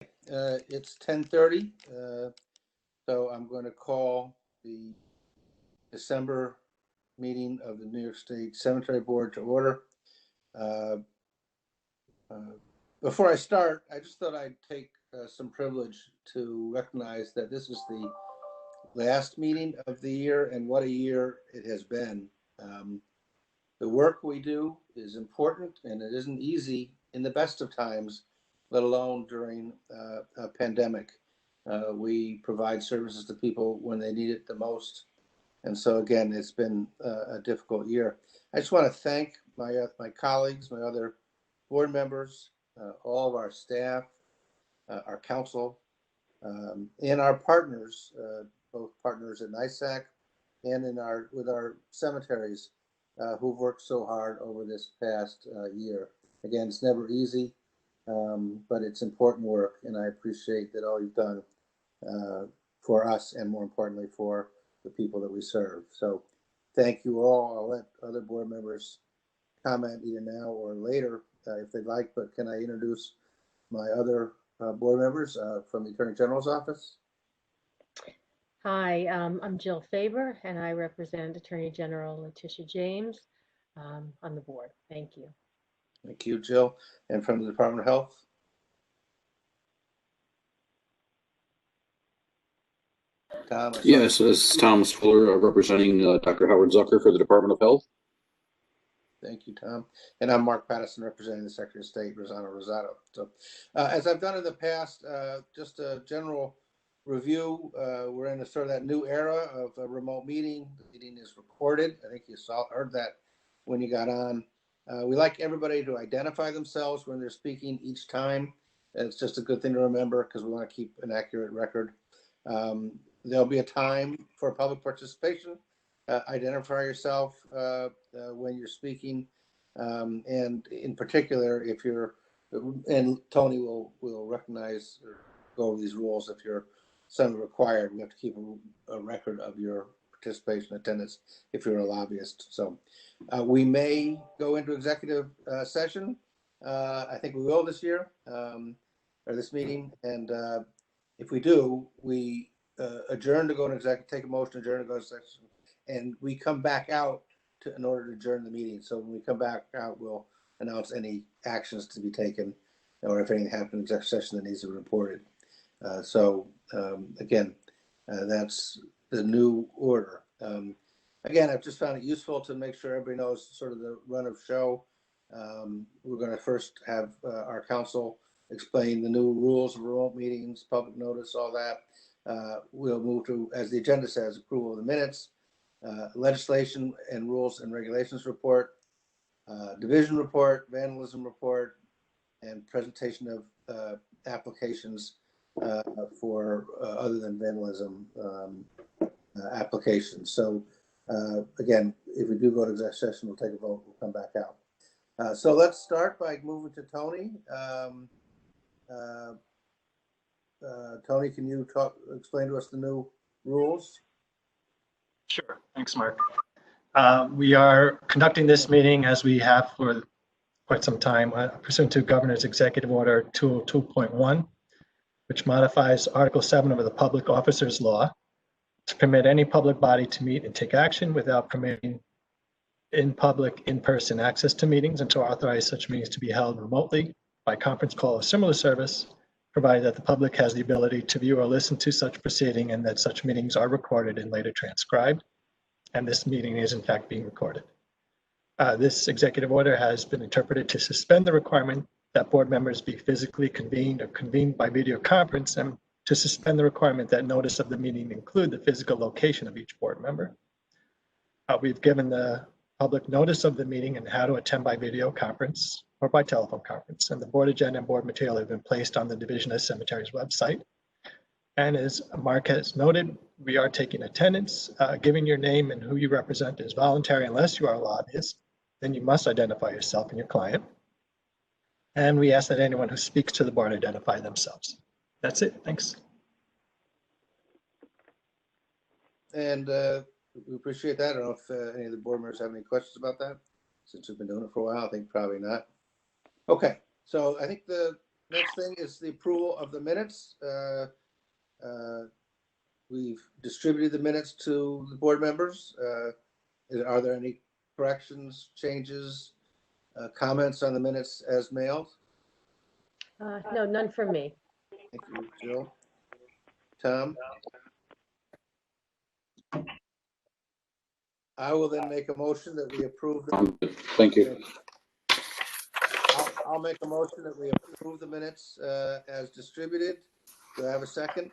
It's 10:30, so I'm going to call the December meeting of the New York State Cemetery Board to order. Before I start, I just thought I'd take some privilege to recognize that this is the last meeting of the year, and what a year it has been. The work we do is important, and it isn't easy in the best of times, let alone during a pandemic. We provide services to people when they need it the most. And so again, it's been a difficult year. I just want to thank my colleagues, my other board members, all of our staff, our council, and our partners, both partners at NYSAC and with our cemeteries, who've worked so hard over this past year. Again, it's never easy, but it's important work, and I appreciate that all you've done for us, and more importantly, for the people that we serve. So thank you all. I'll let other board members comment either now or later if they'd like, but can I introduce my other board members from the Attorney General's office? Hi, I'm Jill Faber, and I represent Attorney General Letitia James on the board. Thank you. Thank you, Jill. And from the Department of Health? Tom? Yes, this is Thomas Fuller representing Dr. Howard Zucker for the Department of Health. Thank you, Tom. And I'm Mark Patterson representing the Secretary of State, Rosanna Rosato. So as I've done in the past, just a general review. We're in sort of that new era of a remote meeting. The meeting is recorded. I think you heard that when you got on. We like everybody to identify themselves when they're speaking each time. It's just a good thing to remember because we want to keep an accurate record. There'll be a time for public participation. Identify yourself when you're speaking, and in particular, if you're, and Tony will recognize or go over these rules. If you're semi-required, we have to keep a record of your participation attendance if you're a lobbyist. So we may go into executive session. I think we will this year, or this meeting, and if we do, we adjourn to go into executive, take a motion to adjourn to go to session, and we come back out in order to adjourn the meeting. So when we come back out, we'll announce any actions to be taken, or if anything happened in executive session that needs to be reported. Again, that's the new order. Again, I've just found it useful to make sure everybody knows sort of the run of show. We're going to first have our council explain the new rules of remote meetings, public notice, all that. We'll move to, as the agenda says, approval of the minutes, legislation and rules and regulations report, division report, vandalism report, and presentation of applications for other than vandalism applications. So again, if we do go to executive session, we'll take a vote, we'll come back out. So let's start by moving to Tony. Tony, can you explain to us the new rules? Sure, thanks, Mark. We are conducting this meeting as we have for quite some time, pursuant to Governor's Executive Order 202.1, which modifies Article 7 of the Public Officers Law to permit any public body to meet and take action without permitting in-person access to meetings, and to authorize such meetings to be held remotely by conference call or similar service, provided that the public has the ability to view or listen to such proceeding, and that such meetings are recorded and later transcribed. And this meeting is in fact being recorded. This executive order has been interpreted to suspend the requirement that board members be physically convened or convened by video conference, and to suspend the requirement that notice of the meeting include the physical location of each board member. We've given the public notice of the meeting and how to attend by video conference or by telephone conference, and the board agenda and board material have been placed on the Division of Cemeteries website. And as Mark has noted, we are taking attendance. Giving your name and who you represent is voluntary unless you are a lobbyist. Then you must identify yourself and your client. And we ask that anyone who speaks to the board identify themselves. That's it. Thanks. And we appreciate that. I don't know if any of the board members have any questions about that, since we've been doing it for a while. I think probably not. Okay, so I think the next thing is the approval of the minutes. We've distributed the minutes to the board members. Are there any corrections, changes, comments on the minutes as mailed? No, none from me. Thank you, Jill. Tom? I will then make a motion that we approve. Thank you. I'll make a motion that we approve the minutes as distributed. Do I have a second?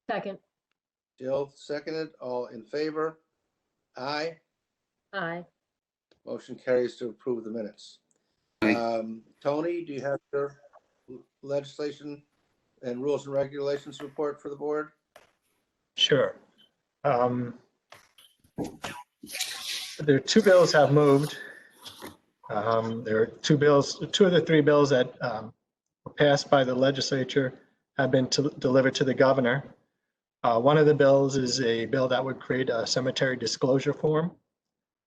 Second. Jill seconded. All in favor? Aye. Aye. Motion carries to approve the minutes. Tony, do you have your legislation and rules and regulations report for the board? Sure. There are two bills have moved. There are two of the three bills that were passed by the legislature have been delivered to the governor. One of the bills is a bill that would create a cemetery disclosure form.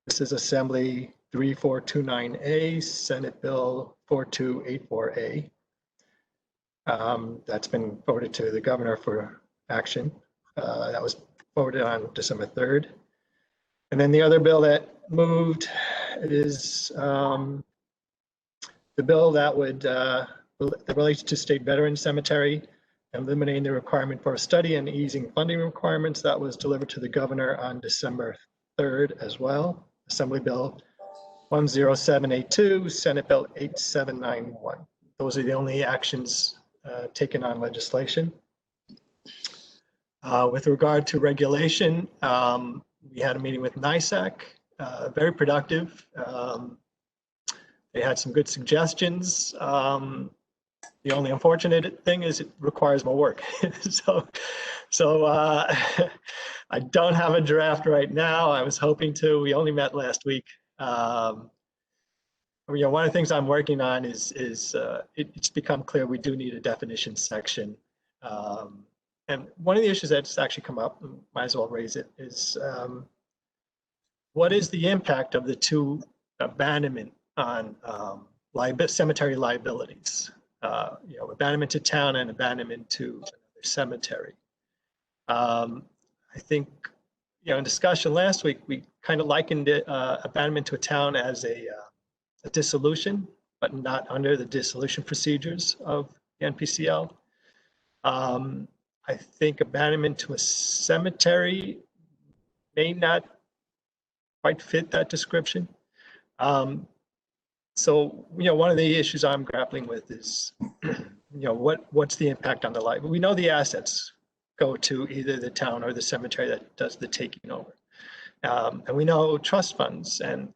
This is Assembly 3429A, Senate Bill 4284A. That's been forwarded to the governor for action. That was forwarded on December 3rd. And then the other bill that moved is the bill that that relates to state veteran cemetery, eliminating the requirement for a study and easing funding requirements. That was delivered to the governor on December 3rd as well. Assembly Bill 10782, Senate Bill 8791. Those are the only actions taken on legislation. With regard to regulation, we had a meeting with NYSEC, very productive. They had some good suggestions. The only unfortunate thing is it requires more work. so I don't have a draft right now. I was hoping to. We only met last week. One of the things I'm working on is it's become clear we do need a definition section. And one of the issues that's actually come up, might as well raise it, is what is the impact of the two abandonment on cemetery liabilities? Abandonment to town and abandonment to another cemetery. I think, in discussion last week, we kind of likened abandonment to a town as a dissolution, but not under the dissolution procedures of the NPCL. I think abandonment to a cemetery may not quite fit that description. So, one of the issues I'm grappling with is, what's the impact on the life? We know the assets go to either the town or the cemetery that does the taking over. And we know trust funds and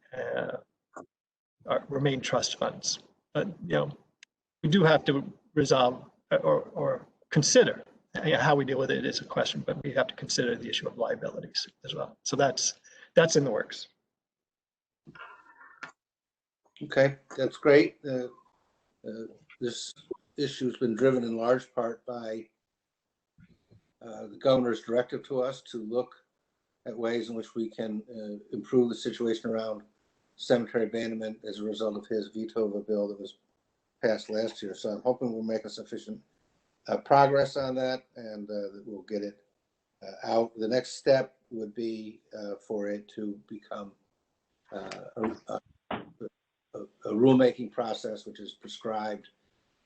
remain trust funds. But, we do have to resolve or consider how we deal with it is a question, but we have to consider the issue of liabilities as well. So that's in the works. Okay, that's great. This issue has been driven in large part by the governor's directive to us to look at ways in which we can improve the situation around cemetery abandonment as a result of his veto of a bill that was passed last year. So I'm hoping we'll make a sufficient progress on that and that we'll get it out. The next step would be for it to become a rulemaking process, which is prescribed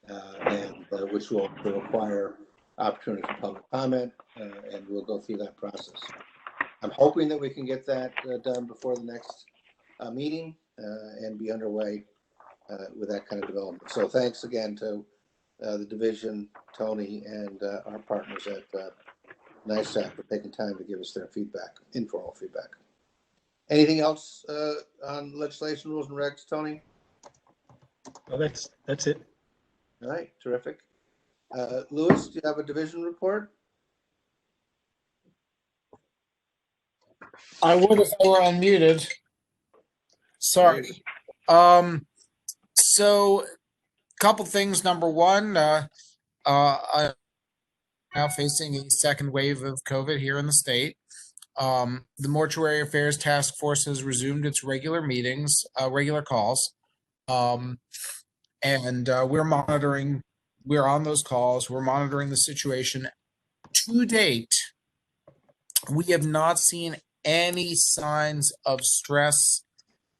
and which will require opportunity for public comment, and we'll go through that process. I'm hoping that we can get that done before the next meeting and be underway with that kind of development. So thanks again to the division, Tony, and our partners at NYSEC for taking time to give us their feedback, informal feedback. Anything else on legislation, rules, and regs, Tony? Well, that's it. All right, terrific. Louis, do you have a division report? I would if I were unmuted. Sorry. So, a couple things. Number one, I'm now facing a second wave of COVID here in the state. The Mortuary Affairs Task Force has resumed its regular meetings, regular calls. And we're on those calls, we're monitoring the situation. To date, we have not seen any signs of stress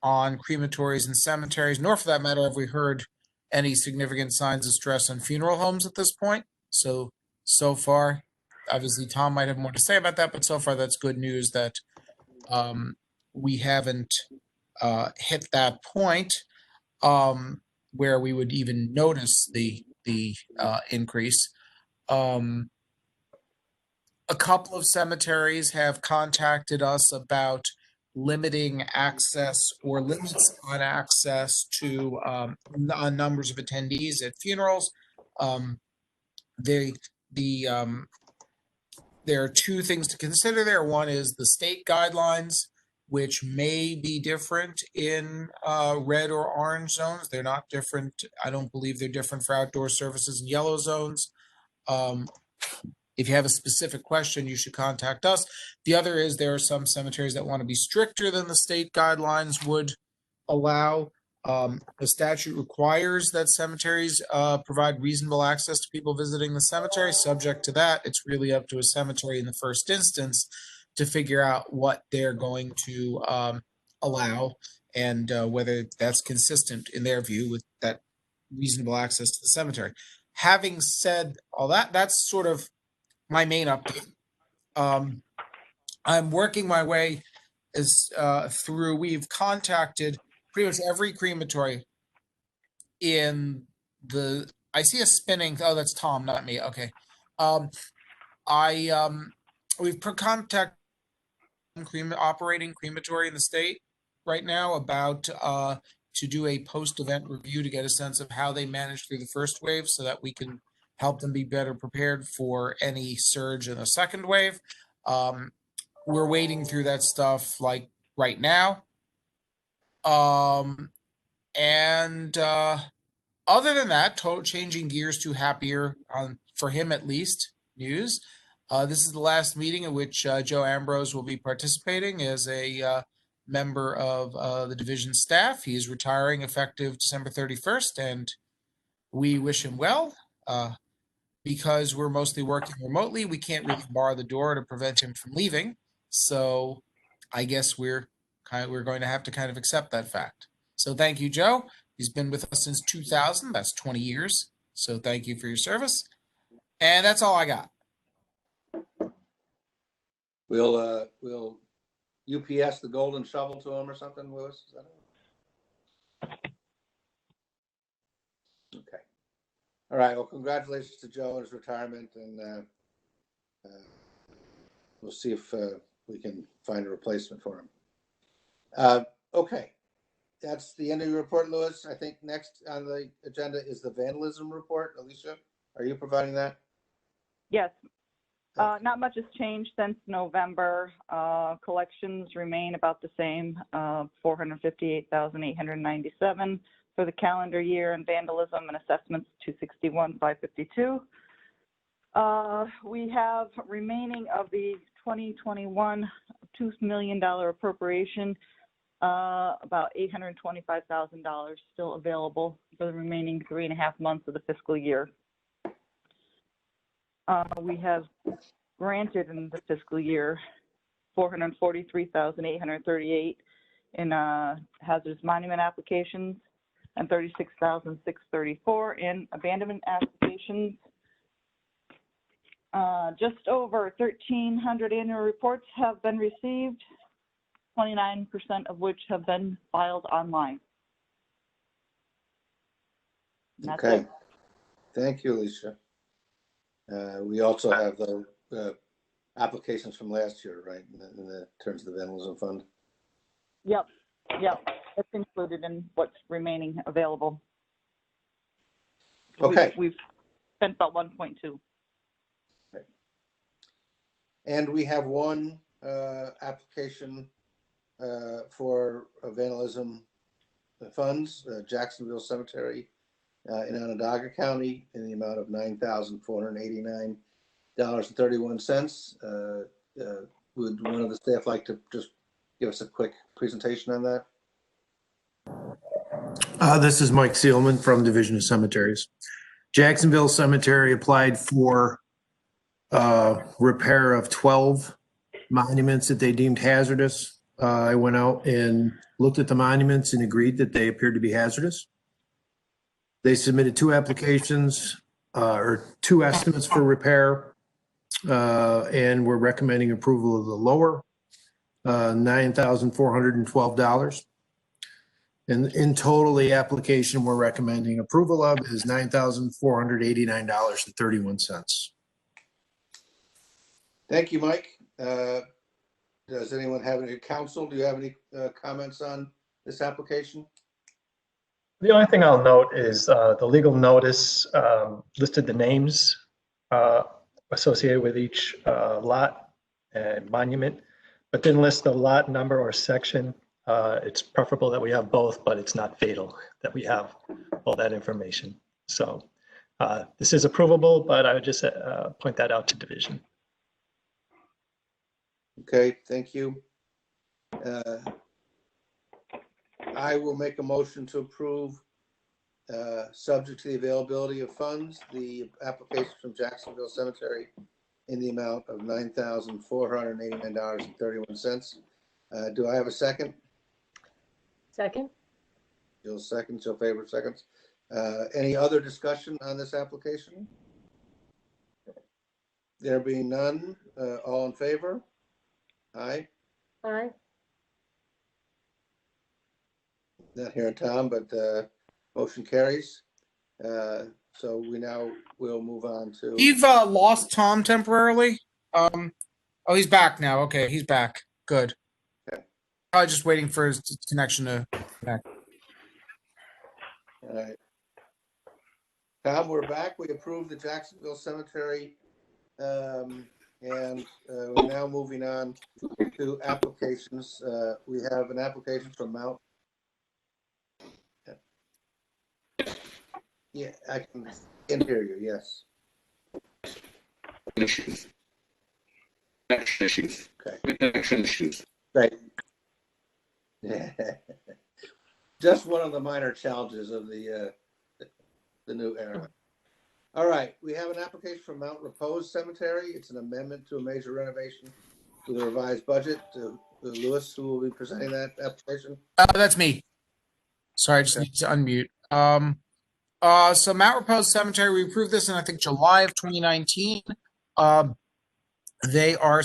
on crematories and cemeteries, nor for that matter have we heard any significant signs of stress on funeral homes at this point. So far, obviously Tom might have more to say about that, but so far that's good news that we haven't hit that point where we would even notice the increase. A couple of cemeteries have contacted us about limiting access or limits on access to on numbers of attendees at funerals. There are two things to consider there. One is the state guidelines, which may be different in red or orange zones. They're not different. I don't believe they're different for outdoor services in yellow zones. If you have a specific question, you should contact us. The other is there are some cemeteries that want to be stricter than the state guidelines would allow. The statute requires that cemeteries provide reasonable access to people visiting the cemetery. Subject to that, it's really up to a cemetery in the first instance to figure out what they're going to allow and whether that's consistent in their view with that reasonable access to the cemetery. Having said all that, that's sort of my main update. I'm working my way through. We've contacted pretty much every crematory in the. I see a spinning. Oh, that's Tom, not me. Okay. We've contacted operating crematory in the state right now about to do a post-event review to get a sense of how they managed through the first wave, so that we can help them be better prepared for any surge in a second wave. We're wading through that stuff like right now. And other than that, changing gears to happier, for him at least, news. This is the last meeting in which Joe Ambrose will be participating as a member of the division staff. He is retiring effective December 31st, and we wish him well. Because we're mostly working remotely, we can't really bar the door to prevent him from leaving. So I guess we're going to have to kind of accept that fact. So thank you, Joe. He's been with us since 2000. That's 20 years. So thank you for your service. And that's all I got. We'll UPS the golden shovel to him or something, Lewis? Is that it? Okay. All right. Well, congratulations to Joe on his retirement, and we'll see if we can find a replacement for him. Okay. That's the end of your report, Lewis. I think next on the agenda is the vandalism report. Alicia, are you providing that? Yes. Not much has changed since November. Collections remain about the same, $458,897 for the calendar year, and vandalism and assessments $261,552. We have remaining of the 2021 $2 million appropriation, about $825,000 still available for the remaining 3.5 months of the fiscal year. We have granted in the fiscal year $443,838 in hazardous monument applications and $36,634 in abandonment applications. Just over 1,300 annual reports have been received, 29% of which have been filed online. Okay. It. Thank you, Alicia. We also have the applications from last year, right, in the terms of the vandalism fund? Yep. It's included in what's remaining available. Okay. We've spent about 1.2. Okay. And we have one application for vandalism funds, Jacksonville Cemetery in Onondaga County, in the amount of $9,489.31. Would one of the staff like to just give us a quick presentation on that? This is Mike Seelman from Division of Cemeteries. Jacksonville Cemetery applied for repair of 12 monuments that they deemed hazardous. I went out and looked at the monuments and agreed that they appeared to be hazardous. They submitted 2 applications or 2 estimates for repair, and we're recommending approval of the lower, $9,412. And in total, the application we're recommending approval of is $9,489.31. Thank you, Mike. Does anyone have any, counsel, do you have any comments on this application? The only thing I'll note is the legal notice listed the names associated with each lot and monument, but didn't list the lot number or section. It's preferable that we have both, but it's not fatal that we have all that information. So this is approvable, but I would just point that out to division. Okay, thank you. I will make a motion to approve, subject to the availability of funds, the application from Jacksonville Cemetery in the amount of $9,489.31. Do I have a second? Second? Jill seconds, Jill Faber seconds. Any other discussion on this application? There being none, all in favor? Aye. Aye. Not hearing Tom, but motion carries. So we now will move on to. We've lost Tom temporarily. Oh, he's back now. Okay, he's back. Good. Okay. Probably just waiting for his connection to connect. All right. Tom, we're back. We approved the Jacksonville Cemetery, and we're now moving on to applications. We have an application from Mount. Yeah, I can hear you. Yes. Issues. Connection issues. Okay. Connection issues. Right. Just one of the minor challenges of the new era. All right, we have an application from Mount Repose Cemetery. It's an amendment to a major renovation with a revised budget. Lewis, who will be presenting that application? That's me. Sorry, I just need to unmute. So Mount Repose Cemetery, we approved this in I think July of 2019. They are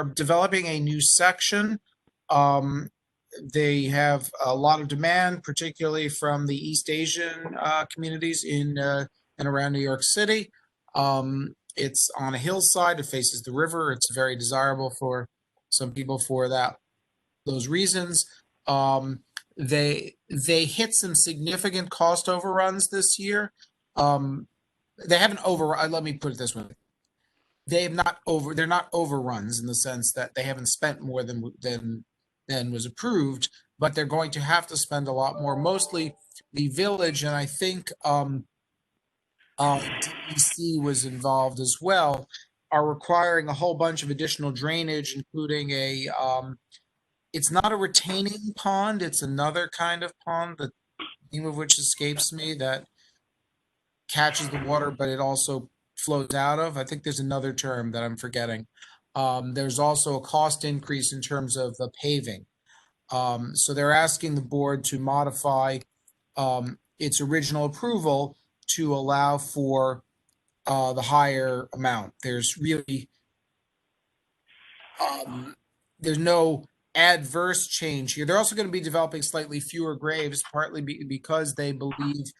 developing a new section. They have a lot of demand, particularly from the East Asian communities in and around New York City. It's on a hillside. It faces the river. It's very desirable for some people for those reasons. They hit some significant cost overruns this year. They haven't let me put it this way. They're not overruns in the sense that they haven't spent more than was approved, but they're going to have to spend a lot more. Mostly the village, and I think DEC was involved as well, are requiring a whole bunch of additional drainage, including it's not a retaining pond, it's another kind of pond, the name of which escapes me, that catches the water, but it also flows out of. I think there's another term that I'm forgetting. There's also a cost increase in terms of the paving. So they're asking the board to modify its original approval to allow for the higher amount. There's really there's no adverse change here. They're also going to be developing slightly fewer graves, partly because they believe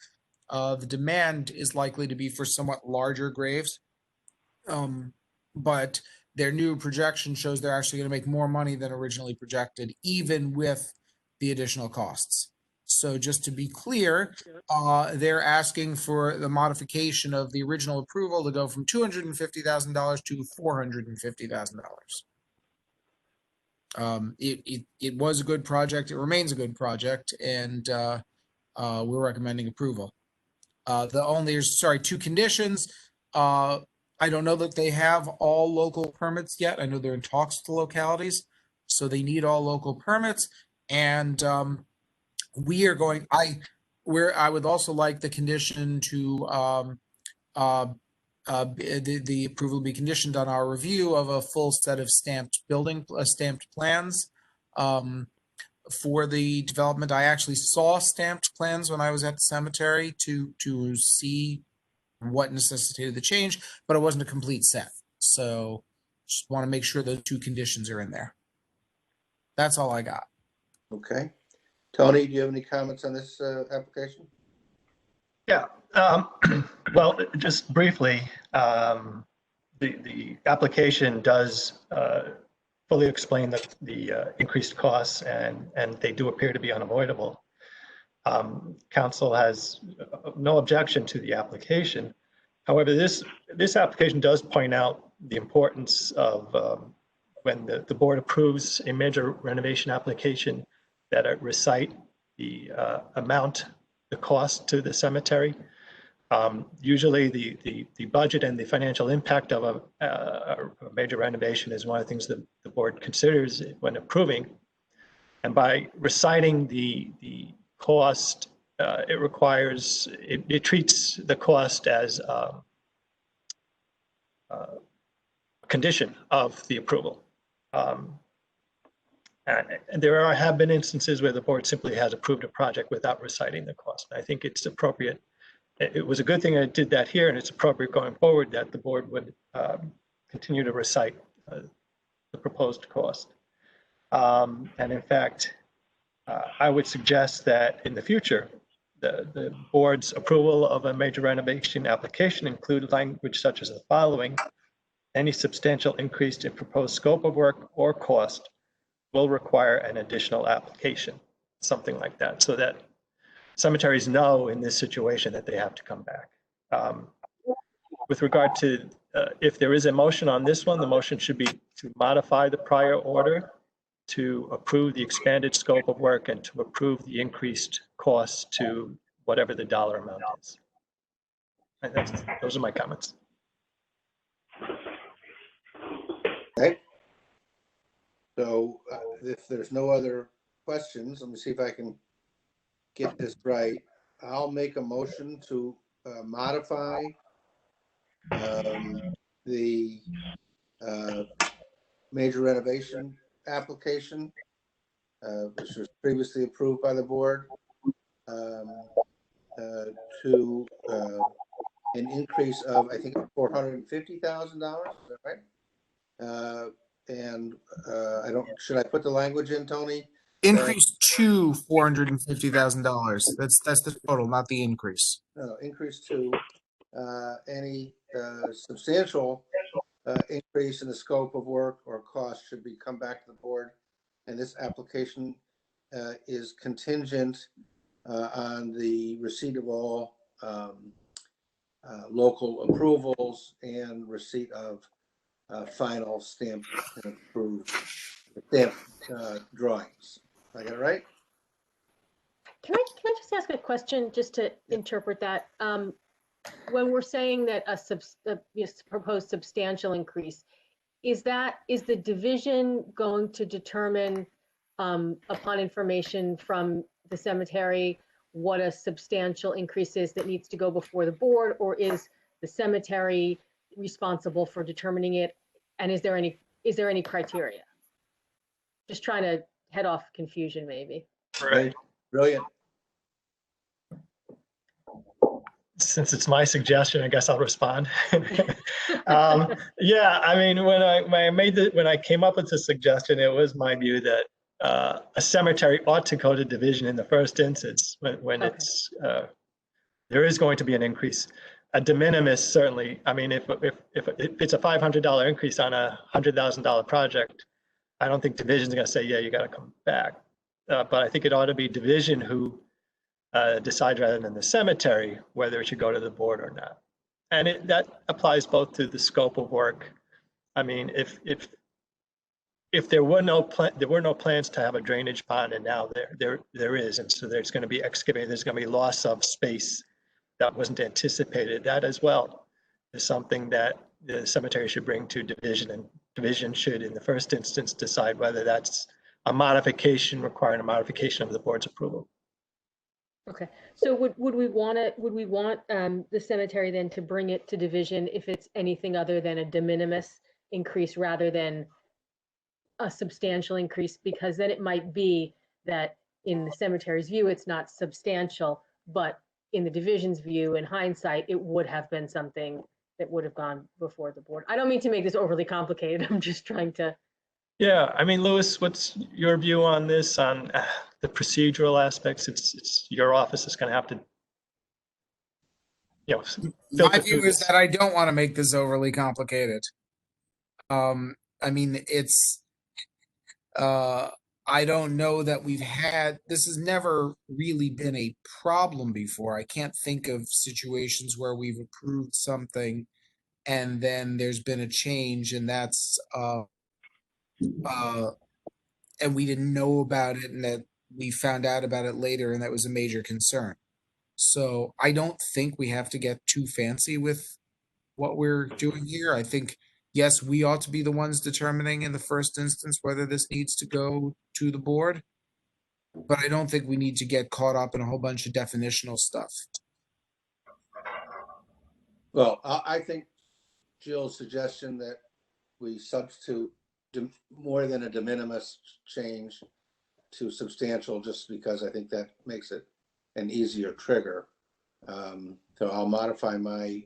the demand is likely to be for somewhat larger graves. But their new projection shows they're actually going to make more money than originally projected, even with the additional costs. So just to be clear, they're asking for the modification of the original approval to go from $250,000 to $450,000. It was a good project. It remains a good project, and we're recommending approval. There's 2 conditions. I don't know that they have all local permits yet. I know they're in talks with the localities, so they need all local permits. And we are going, I would also like the condition to, the approval be conditioned on our review of a full set of stamped plans. For the development, I actually saw stamped plans when I was at the cemetery to see what necessitated the change, but it wasn't a complete set. So just want to make sure those two conditions are in there. That's all I got. Okay. Tony, do you have any comments on this application? Yeah, well, just briefly, the application does fully explain the increased costs, and they do appear to be unavoidable. Council has no objection to the application. However, this application does point out the importance of when the board approves a major renovation application, that it recite the amount, the cost to the cemetery. Usually the budget and the financial impact of a major renovation is one of the things that the board considers when approving. And by reciting the cost, it treats the cost as a condition of the approval. And there have been instances where the board simply has approved a project without reciting the cost. I think it's appropriate. It was a good thing I did that here, and it's appropriate going forward that the board would continue to recite the proposed cost. And in fact, I would suggest that in the future, the board's approval of a major renovation application include language such as the following: any substantial increase in proposed scope of work or cost will require an additional application, something like that, so that cemeteries know in this situation that they have to come back. With regard to if there is a motion on this one, the motion should be to modify the prior order to approve the expanded scope of work and to approve the increased cost to whatever the dollar amount is. And those are my comments. Okay. So if there's no other questions, let me see if I can get this right. I'll make a motion to modify the major renovation application, which was previously approved by the board, to an increase of, I think, $450,000. Is that right? And should I put the language in, Tony? Increase to $450,000. That's the total, not the increase. No, increase to any substantial increase in the scope of work or cost should come back to the board. And this application is contingent on the receipt of all local approvals and receipt of final stamped and approved stamped drawings. I got it right? Can I just ask a question just to interpret that? When we're saying that a proposed substantial increase, is the division going to determine upon information from the cemetery what a substantial increase is that needs to go before the board, or is the cemetery responsible for determining it? And is there any criteria? Just trying to head off confusion, maybe. Right. Brilliant. Since it's my suggestion, I guess I'll respond. Yeah, I mean, when I came up with the suggestion, it was my view that a cemetery ought to go to division in the first instance when Okay. there is going to be an increase. A de minimis, certainly. I mean, if it's a $500 increase on a $100,000 project, I don't think division's going to say, yeah, you got to come back. But I think it ought to be division who decide rather than the cemetery whether it should go to the board or not. And that applies both to the scope of work. I mean, if there were no plans to have a drainage pond, and now there is, and so there's going to be excavated, there's going to be loss of space that wasn't anticipated. That as well is something that the cemetery should bring to division, and division should, in the first instance, decide whether that's a modification, requiring a modification of the board's approval. Okay, so would we want the cemetery then to bring it to division if it's anything other than a de minimis increase rather than a substantial increase? Because then it might be that in the cemetery's view, it's not substantial, but in the division's view, in hindsight, it would have been something that would have gone before the board. I don't mean to make this overly complicated. I'm just trying to. Yeah, I mean, Louis, what's your view on this, on the procedural aspects? It's your office is going to have to, you know, My filter view through is this. that I don't want to make this overly complicated. I mean, I don't know that this has never really been a problem before. I can't think of situations where we've approved something and then there's been a change and and we didn't know about it and that we found out about it later and that was a major concern. So I don't think we have to get too fancy with what we're doing here. I think, yes, we ought to be the ones determining in the first instance whether this needs to go to the board. But I don't think we need to get caught up in a whole bunch of definitional stuff. Well, I think Jill's suggestion that we substitute more than a de minimis change to substantial, just because I think that makes it an easier trigger. So I'll modify my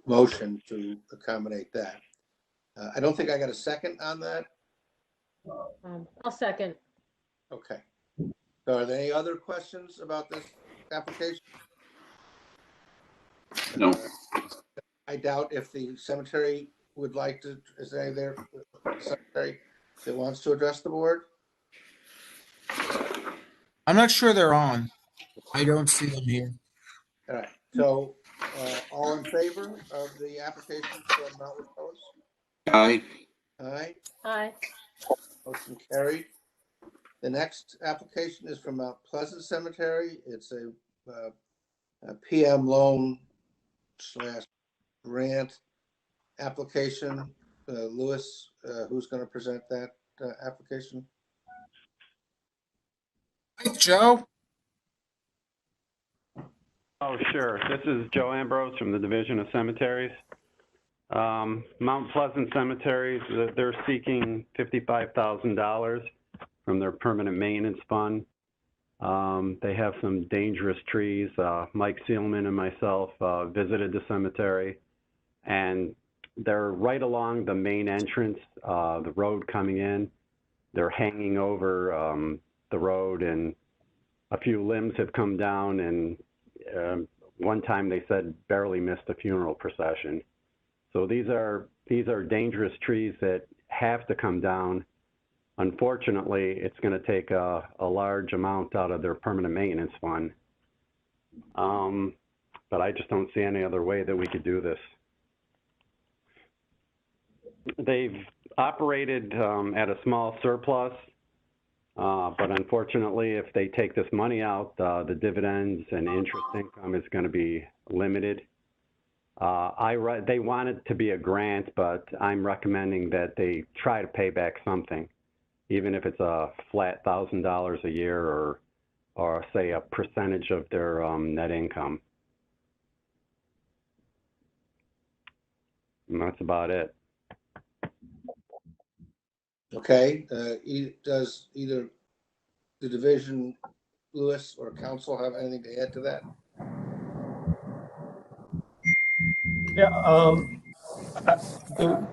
motion to accommodate that. I don't think I got a second on that. I'll second. Okay. So are there any other questions about this application? No. I doubt if the cemetery would like to, is there any there, cemetery that wants to address the board? I'm not sure they're on. I don't see them here. All right, so all in favor of the application for Mount Repose? Aye. Aye, Aye. motion carried. The next application is from Mount Pleasant Cemetery. It's a PM loan / grant application. Louis, who's going to present that application? Hi, Joe. Oh, sure. This is Joe Ambrose from the Division of Cemeteries. Mount Pleasant Cemeteries, they're seeking $55,000 from their permanent maintenance fund. They have some dangerous trees. Mike Seelman and myself visited the cemetery, and they're right along the main entrance, the road coming in. They're hanging over the road, and a few limbs have come down, and one time they said barely missed a funeral procession. So these are dangerous trees that have to come down. Unfortunately, it's going to take a large amount out of their permanent maintenance fund. But I just don't see any other way that we could do this. They've operated at a small surplus, but unfortunately, if they take this money out, the dividends and interest income is going to be limited. They want it to be a grant, but I'm recommending that they try to pay back something, even if it's a flat $1,000 a year or say a percentage of their net income. And that's about it. Okay, does either the division, Louis, or council have anything to add to that? Yeah,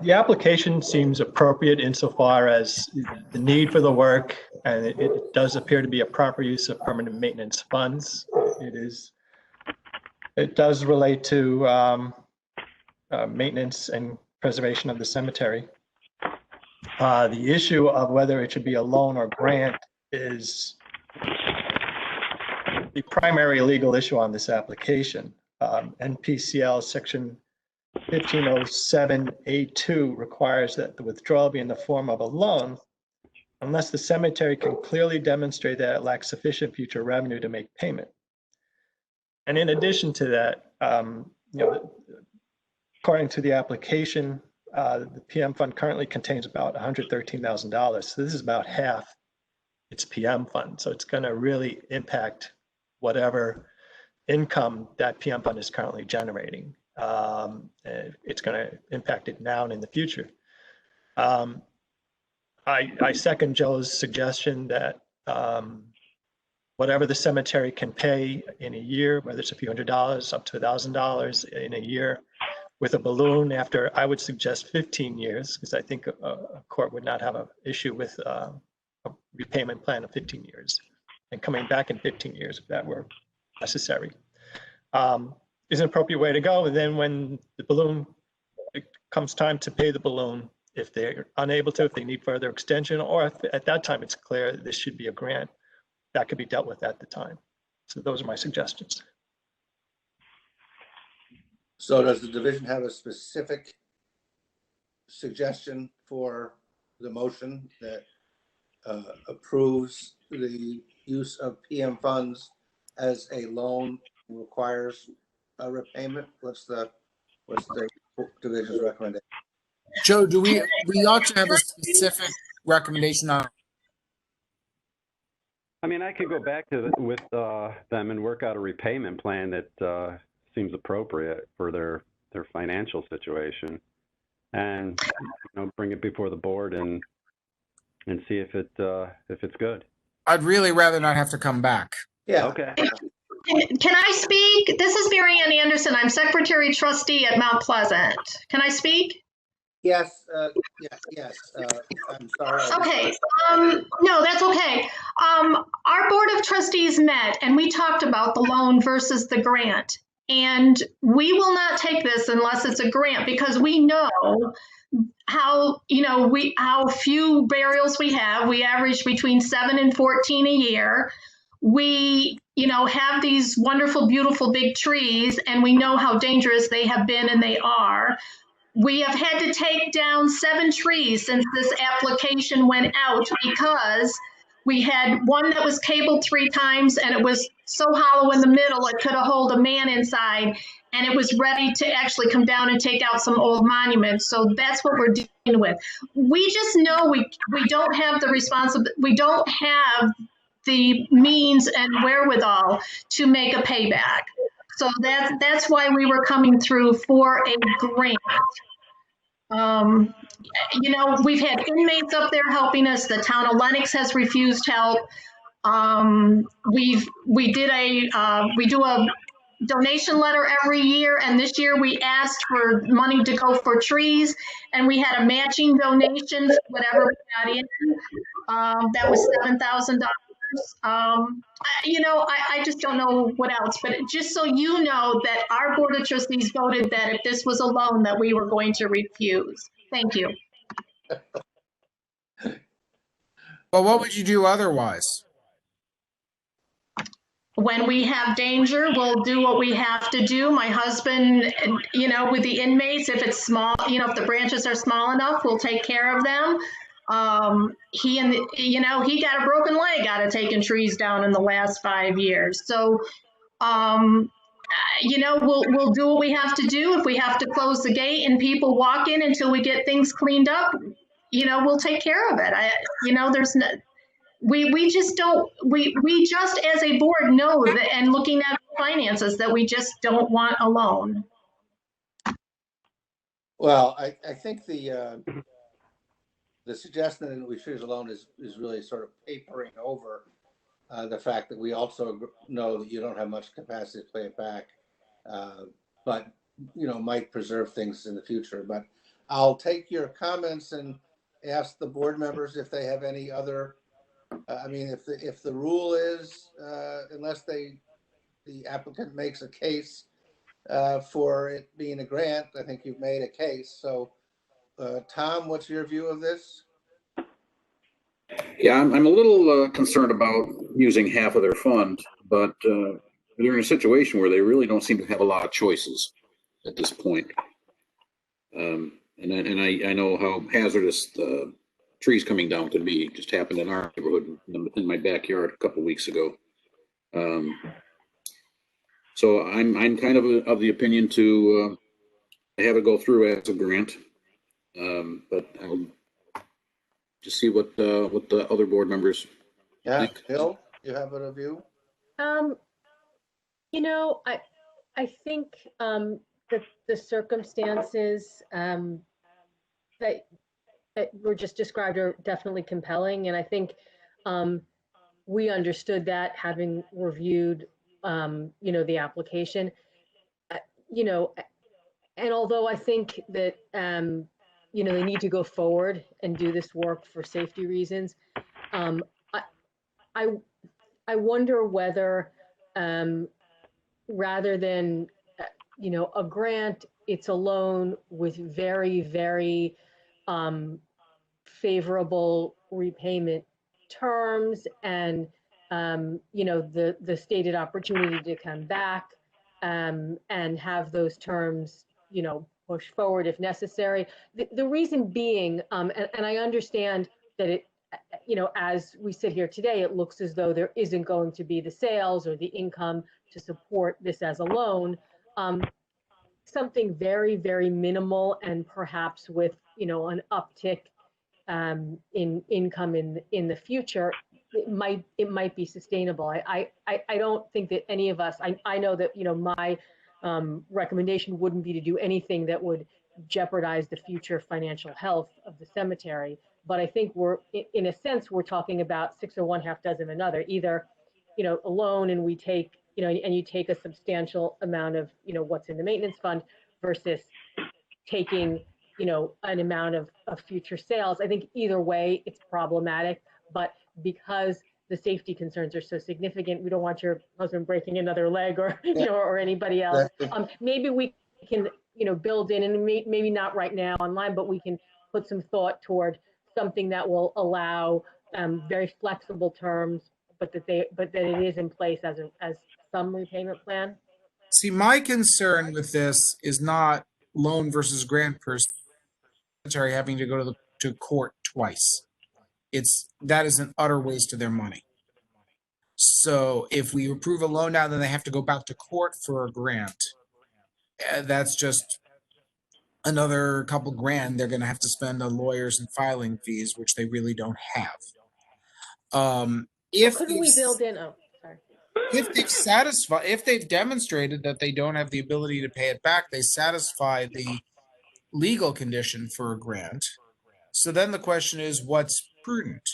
the application seems appropriate insofar as the need for the work, and it does appear to be a proper use of permanent maintenance funds. It does relate to maintenance and preservation of the cemetery. The issue of whether it should be a loan or grant is the primary legal issue on this application. NPCL section 1507A2 requires that the withdrawal be in the form of a loan unless the cemetery can clearly demonstrate that it lacks sufficient future revenue to make payment. And in addition to that, according to the application, the PM fund currently contains about $113,000. So this is about half its PM fund. So it's going to really impact whatever income that PM fund is currently generating. It's going to impact it now and in the future. I second Joe's suggestion that whatever the cemetery can pay in a year, whether it's a few $100s up to $1,000 in a year, with a balloon after, I would suggest 15 years, because I think a court would not have an issue with a repayment plan of 15 years and coming back in 15 years if that were necessary. Is an appropriate way to go. And then when the balloon, it comes time to pay the balloon, if they're unable to, if they need further extension, or if at that time it's clear this should be a grant, that could be dealt with at the time. So those are my suggestions. So does the division have a specific suggestion for the motion that approves the use of PM funds as a loan requires a repayment? What's the division's recommendation? Joe, we ought to have a specific recommendation on. I mean, I could go back to with them and work out a repayment plan that seems appropriate for their financial situation, and bring it before the board and see if it's good. I'd really rather not have to come back. Yeah. Okay. Can I speak? This is Mary Ann Anderson. I'm Secretary Trustee at Mount Pleasant. Can I speak? Yes. Yes. I'm sorry. Okay. No, that's okay. Our Board of Trustees met and we talked about the loan versus the grant. And we will not take this unless it's a grant, because we know how few burials we have. We average between 7 and 14 a year. We, have these wonderful, beautiful big trees, and we know how dangerous they have been and they are. We have had to take down 7 trees since this application went out, because we had one that was cabled 3 times and it was so hollow in the middle it could have held a man inside, and it was ready to actually come down and take out some old monuments. So that's what we're dealing with. We just know we don't have the we don't have the means and wherewithal to make a payback. So that's why we were coming through for a grant. We've had inmates up there helping us. The town of Lenox has refused help. We do a donation letter every year, and this year we asked for money to go for trees, and we had a matching donation, whatever we got in. That was $7,000. I just don't know what else, but just so you know that our Board of Trustees voted that if this was a loan that we were going to refuse. Thank you. Well, what would you do otherwise? When we have danger, we'll do what we have to do. My husband, with the inmates, if it's small, if the branches are small enough, we'll take care of them. He got a broken leg out of taking trees down in the last 5 years. So, we'll do what we have to do. If we have to close the gate and people walk in until we get things cleaned up, we'll take care of it. There's no, we just don't, we just as a board know that, and looking at finances, that we just don't want a loan. Well, I think the suggestion that we choose a loan is really sort of papering over the fact that we also know that you don't have much capacity to pay it back, but might preserve things in the future. But I'll take your comments and ask the board members if they have any other. If the rule is unless the applicant makes a case for it being a grant, I think you've made a case. So, Tom, what's your view of this? Yeah, I'm a little concerned about using half of their fund, but they're in a situation where they really don't seem to have a lot of choices at this point. And I know how hazardous the trees coming down can be. It just happened in our neighborhood in my backyard a couple of weeks ago. So I'm kind of the opinion to have it go through as a grant, but I'll just see what the other board members Yeah, Nick? Bill, you have a view? You know, I think the circumstances that were just described are definitely compelling, and I think we understood that having reviewed the application. Uh, you know, and although I think that they need to go forward and do this work for safety reasons, um, I I I wonder whether rather than a grant, it's a loan with very, very favorable repayment terms and the stated opportunity to come back and have those terms push forward if necessary. The reason being, and I understand that it as we sit here today, it looks as though there isn't going to be the sales or the income to support this as a loan. Something very, very minimal and perhaps with an uptick in income in the future, it might be sustainable. I don't think that any of us. I know that my recommendation wouldn't be to do anything that would jeopardize the future financial health of the cemetery. But I think in a sense, we're talking about six of one, half dozen another. Either a loan and we take and you take a substantial amount of what's in the maintenance fund versus taking an amount of future sales. I think either way it's problematic, but because the safety concerns are so significant, we don't want your husband breaking another leg or or anybody else. Maybe we can build in, and maybe not right now online, but we can put some thought toward something that will allow very flexible terms, but that it is in place as some repayment plan. See, my concern with this is not loan versus grant per cemetery having to go to court twice. That is an utter waste of their money. So if we approve a loan now, then they have to go back to court for a grant. That's just another couple grand they're going to have to spend on lawyers and filing fees, which they really don't have. Couldn't we build in? Oh, sorry. If they've demonstrated that they don't have the ability to pay it back, they satisfy the legal condition for a grant. So then the question is, what's prudent?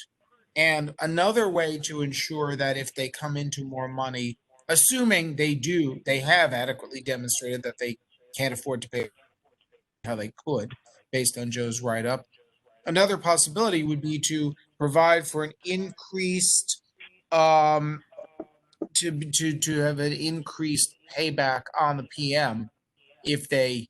And another way to ensure that if they come into more money, assuming they have adequately demonstrated that they can't afford to pay how they could, based on Joe's write-up. Another possibility would be to provide for an increased to have an increased payback on the PM if they,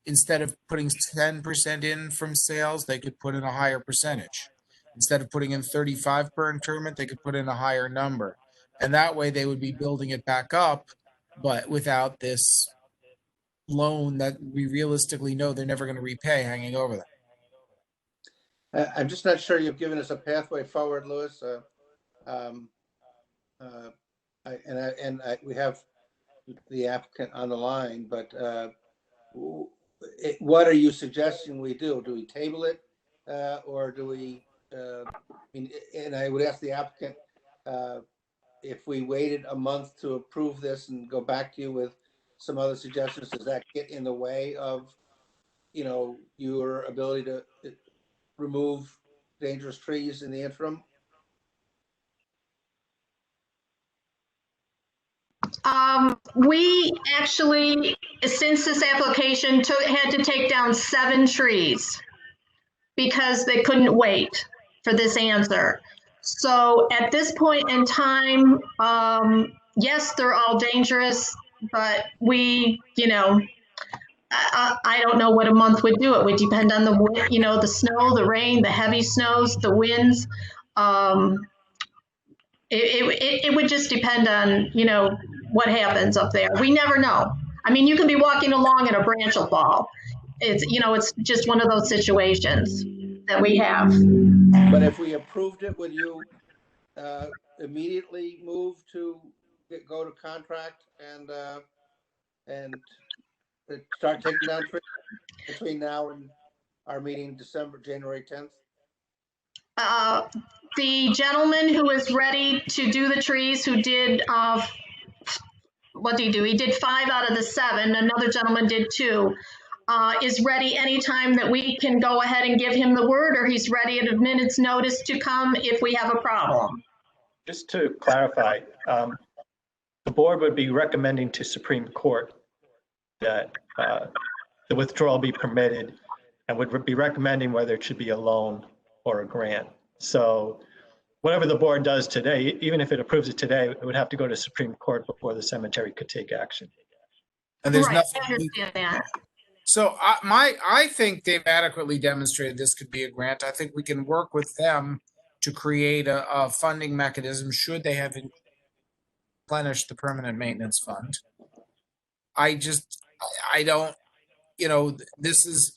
instead of putting 10% in from sales, they could put in a higher percentage. Instead of putting in 35 per interment, they could put in a higher number. And that way they would be building it back up, but without this loan that we realistically know they're never going to repay hanging over them. I'm just not sure you've given us a pathway forward, Louis. We have the applicant on the line, but what are you suggesting we do? Do we table it, or do we? And I would ask the applicant if we waited a month to approve this and go back to you with some other suggestions. Does that get in the way of, your ability to remove dangerous trees in the interim? We actually, since this application had to take down 7 trees because they couldn't wait for this answer. So at this point in time, yes, they're all dangerous, but we, I don't know what a month would do. It would depend on the snow, the rain, the heavy snows, the winds. It would just depend on, what happens up there. We never know. I mean, you can be walking along and a branch will fall. It's just one of those situations that we have. But if we approved it, would you immediately move to go to contract and start taking down trees between now and our meeting January 10th? the gentleman who is ready to do the trees, who did, what did he do? He did 5 out of the 7. Another gentleman did 2. Is ready anytime that we can go ahead and give him the word, or he's ready at a minute's notice to come if we have a problem. Just to clarify, the board would be recommending to Supreme Court that the withdrawal be permitted, and would be recommending whether it should be a loan or a grant. So whatever the board does today, even if it approves it today, it would have to go to Supreme Court before the cemetery could take action. And there's Right, nothing. I understand that. So I think they've adequately demonstrated this could be a grant. I think we can work with them to create a funding mechanism should they have replenished the permanent maintenance fund. I don't, this is,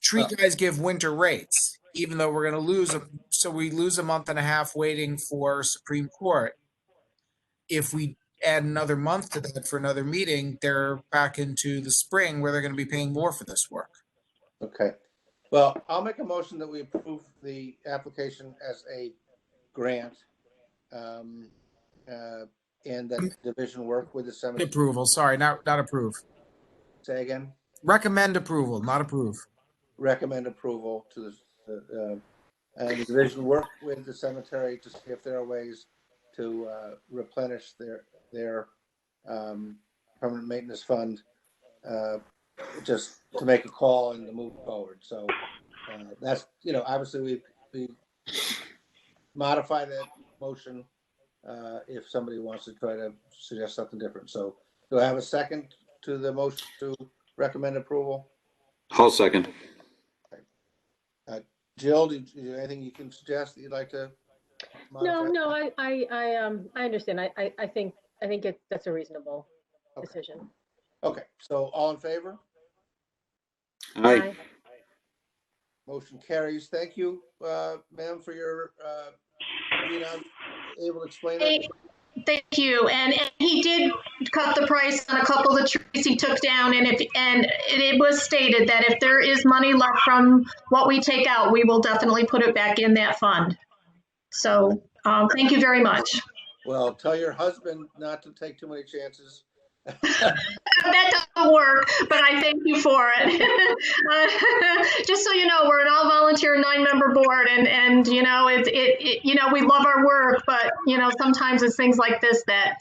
tree guys give winter rates, even though we're going to lose them. So we lose a month and a half waiting for Supreme Court. If we add another month to that for another meeting, they're back into the spring where they're going to be paying more for this work. Okay. Well, I'll make a motion that we approve the application as a grant, and that division work with the cemetery. Approval, sorry, not approve. Say again? Recommend approval, not approve. Recommend approval to the and the division work with the cemetery to see if there are ways to replenish their permanent maintenance fund, just to make a call and to move forward. So that's, obviously we modify that motion if somebody wants to try to suggest something different. So do I have a second to the motion to recommend approval? I'll second. Jill, do you have anything you can suggest that you'd like to modify? No, I understand. I think that's a reasonable decision. Okay, so all in favor? Aye. Motion carries. Thank you, ma'am, for your being able to explain it. Thank you. And he did cut the price on a couple of the trees he took down. And it was stated that if there is money left from what we take out, we will definitely put it back in that fund. So thank you very much. Well, tell your husband not to take too many chances. That doesn't work, but I thank you for it. Just so you know, we're an all-volunteer 9-member board, and we love our work, but sometimes it's things like this that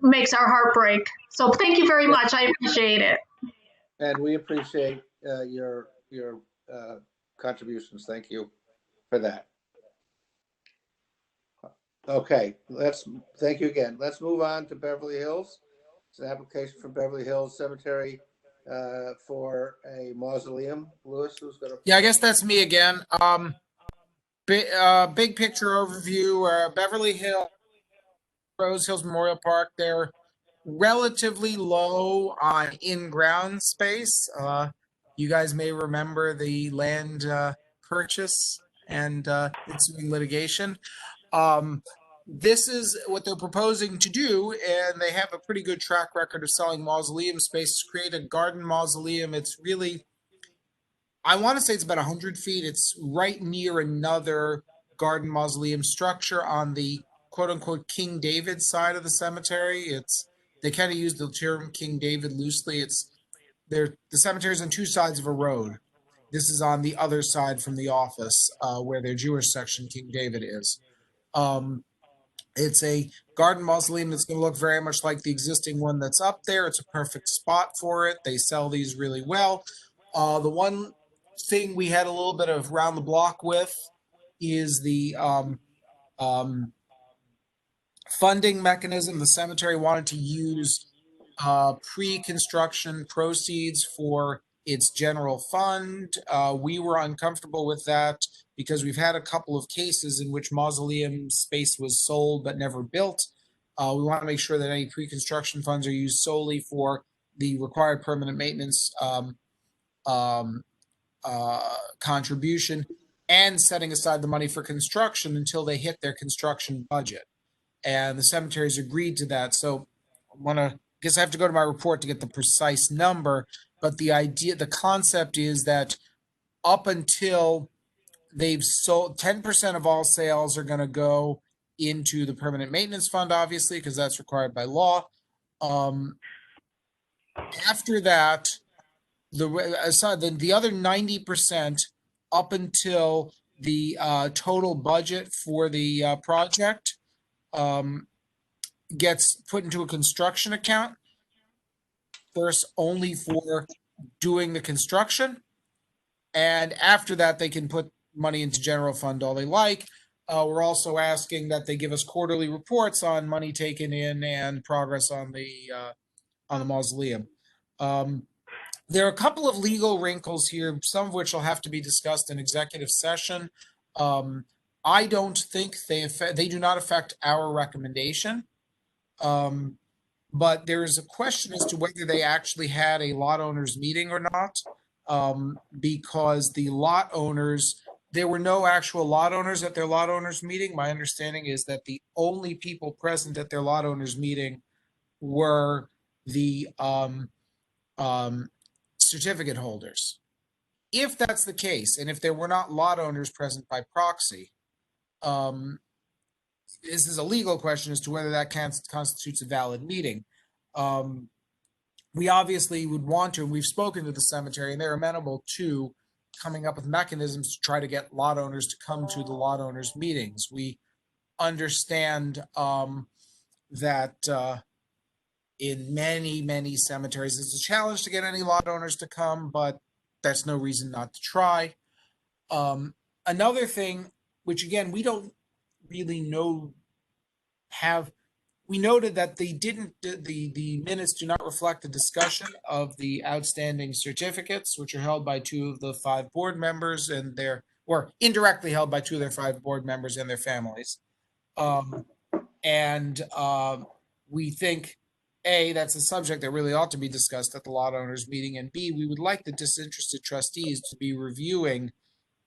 makes our heart break. So thank you very much. I appreciate it. And we appreciate your contributions. Thank you for that. Okay, thank you again. Let's move on to Beverly Hills. It's an application from Beverly Hills Cemetery for a mausoleum. Lewis, who's going to? Yeah, I guess that's me again. Big picture overview. Beverly Hills, Rose Hills Memorial Park. They're relatively low on in-ground space. You guys may remember the land purchase and ensuing litigation. This is what they're proposing to do, and they have a pretty good track record of selling mausoleum space. Create a garden mausoleum. It's really, I want to say it's about 100 feet. It's right near another garden mausoleum structure on the quote-unquote King David side of the cemetery. They kind of use the term King David loosely. The cemetery's on two sides of a road. This is on the other side from the office where their Jewish section, King David, is. It's a garden mausoleum that's going to look very much like the existing one that's up there. It's a perfect spot for it. They sell these really well. The one thing we had a little bit of round the block with is the funding mechanism. The cemetery wanted to use pre-construction proceeds for its general fund. We were uncomfortable with that because we've had a couple of cases in which mausoleum space was sold but never built. We want to make sure that any pre-construction funds are used solely for the required permanent maintenance contribution and setting aside the money for construction until they hit their construction budget. And the cemeteries agreed to that. So I guess I have to go to my report to get the precise number, but the concept is that up until they've sold 10% of all sales are going to go into the permanent maintenance fund, obviously, because that's required by law. After that, the other 90% up until the total budget for the project gets put into a construction account first, only for doing the construction. And after that, they can put money into general fund all they like. We're also asking that they give us quarterly reports on money taken in and progress on the mausoleum. There are a couple of legal wrinkles here, some of which will have to be discussed in executive session. I don't think they do not affect our recommendation. But there's a question as to whether they actually had a lot owners meeting or not, because the lot owners, there were no actual lot owners at their lot owners meeting. My understanding is that the only people present at their lot owners meeting were the certificate holders. If that's the case, and if there were not lot owners present by proxy, this is a legal question as to whether that constitutes a valid meeting. We obviously would want to, and we've spoken to the cemetery, and they're amenable to coming up with mechanisms to try to get lot owners to come to the lot owners meetings. We understand that in many cemeteries, it's a challenge to get any lot owners to come, but that's no reason not to try. Another thing, which again, we don't really know, we noted that the minutes do not reflect the discussion of the outstanding certificates, which are held by 2 of the 5 board members or indirectly held by 2 of their 5 board members and their families. We think, A, that's a subject that really ought to be discussed at the lot owners meeting, and B, we would like the disinterested trustees to be reviewing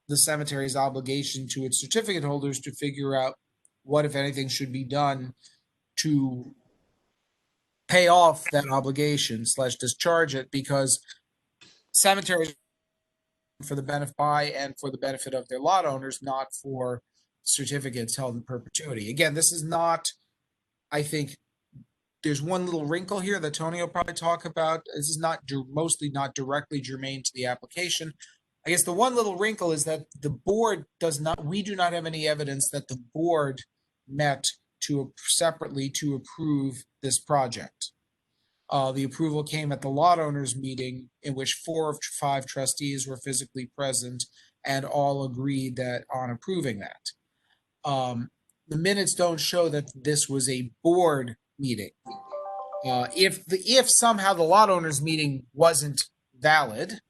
the cemetery's obligation to its certificate holders to figure out what, if anything, should be done to pay off that obligation / discharge it, because cemeteries for the benefit and for the benefit of their lot owners, not for certificates held in perpetuity. Again, this is not, I think, there's one little wrinkle here that Tony will probably talk about. This is mostly not directly germane to the application. I guess the one little wrinkle is that the board we do not have any evidence that the board met separately to approve this project. The approval came at the lot owners meeting, in which 4 of 5 trustees were physically present and all agreed on approving that. The minutes don't show that this was a board meeting. If somehow the lot owners meeting wasn't valid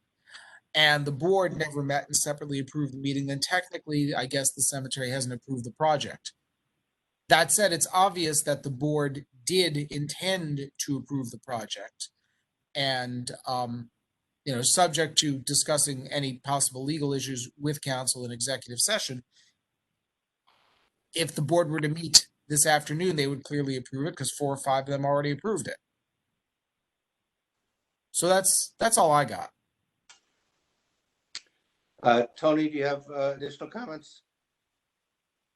and the board never met and separately approved the meeting, then technically, I guess the cemetery hasn't approved the project. That said, it's obvious that the board did intend to approve the project, and subject to discussing any possible legal issues with council in executive session. If the board were to meet this afternoon, they would clearly approve it because 4 or 5 of them already approved it. So that's all I got. Tony, do you have additional comments?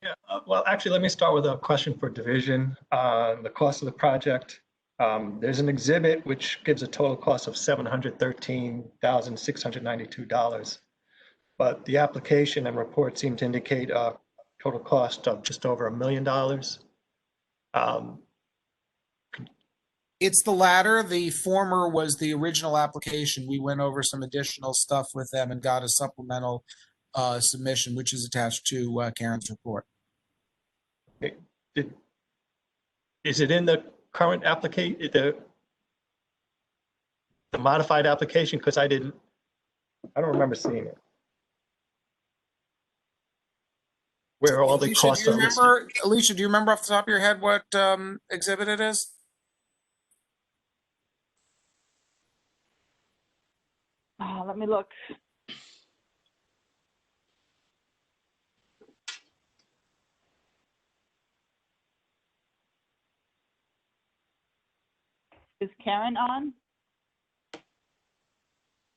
Yeah, well, actually, let me start with a question for division. The cost of the project. There's an exhibit which gives a total cost of $713,692, but the application and report seem to indicate a total cost of just over $1 million. It's the latter. The former was the original application. We went over some additional stuff with them and got a supplemental submission, which is attached to Karen's report. Is it in the current application, the modified application? Because I don't remember seeing it. Where all the costs are listed. Alicia, do you remember off the top of your head what exhibit it is? Let me look. Is Karen on?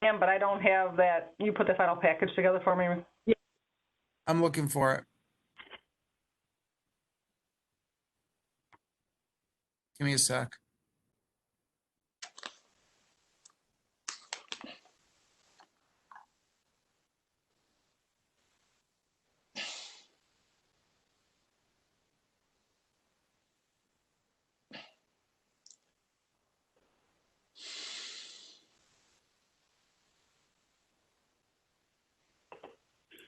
I am, but I don't have that. You put the final package together for me? I'm looking for it. Give me a sec.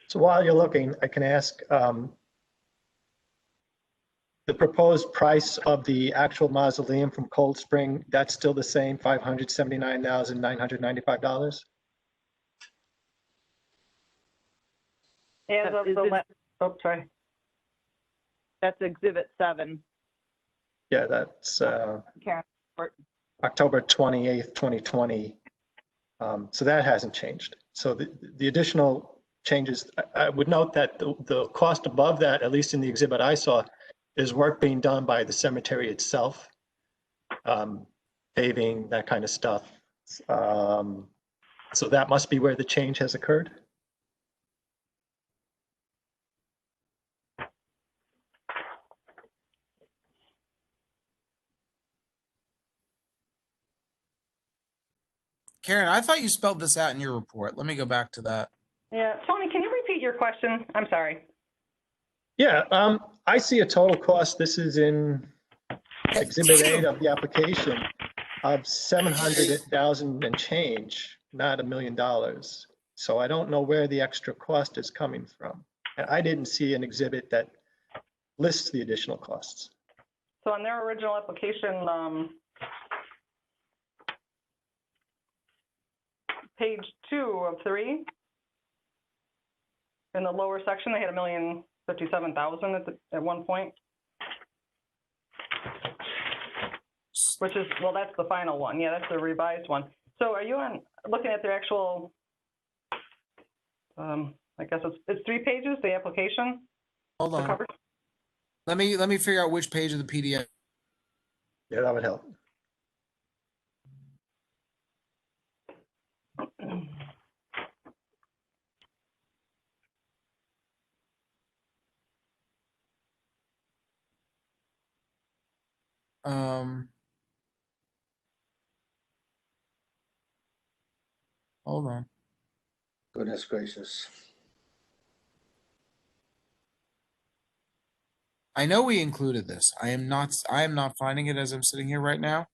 So while you're looking, I can ask, the proposed price of the actual mausoleum from Cold Spring, that's still the same, $579,995? As of the oh, sorry. That's Exhibit 7. Yeah, that's Karen. October 28th, 2020. So that hasn't changed. So the additional changes, I would note that the cost above that, at least in the exhibit I saw, is work being done by the cemetery itself, paving, that kind of stuff. So that must be where the change has occurred. Karen, I thought you spelled this out in your report. Let me go back to that. Yeah, Tony, can you repeat your question? I'm sorry. Yeah, I see a total cost, this is in Exhibit 8 of the application, of 700,000 and change, not $1 million. So I don't know where the extra cost is coming from. And I didn't see an exhibit that lists the additional costs. So on their original application, page 2 of 3, in the lower section, they had $1,057,000 at one point. Which is, well, that's the final one. Yeah, that's the revised one. So are you looking at their actual, I guess it's 3 pages, the application? Hold on. Let me figure out which page of the PDF. Yeah, that would help. Hold on. Goodness gracious. I know we included this. I am not finding it as I'm sitting here right now.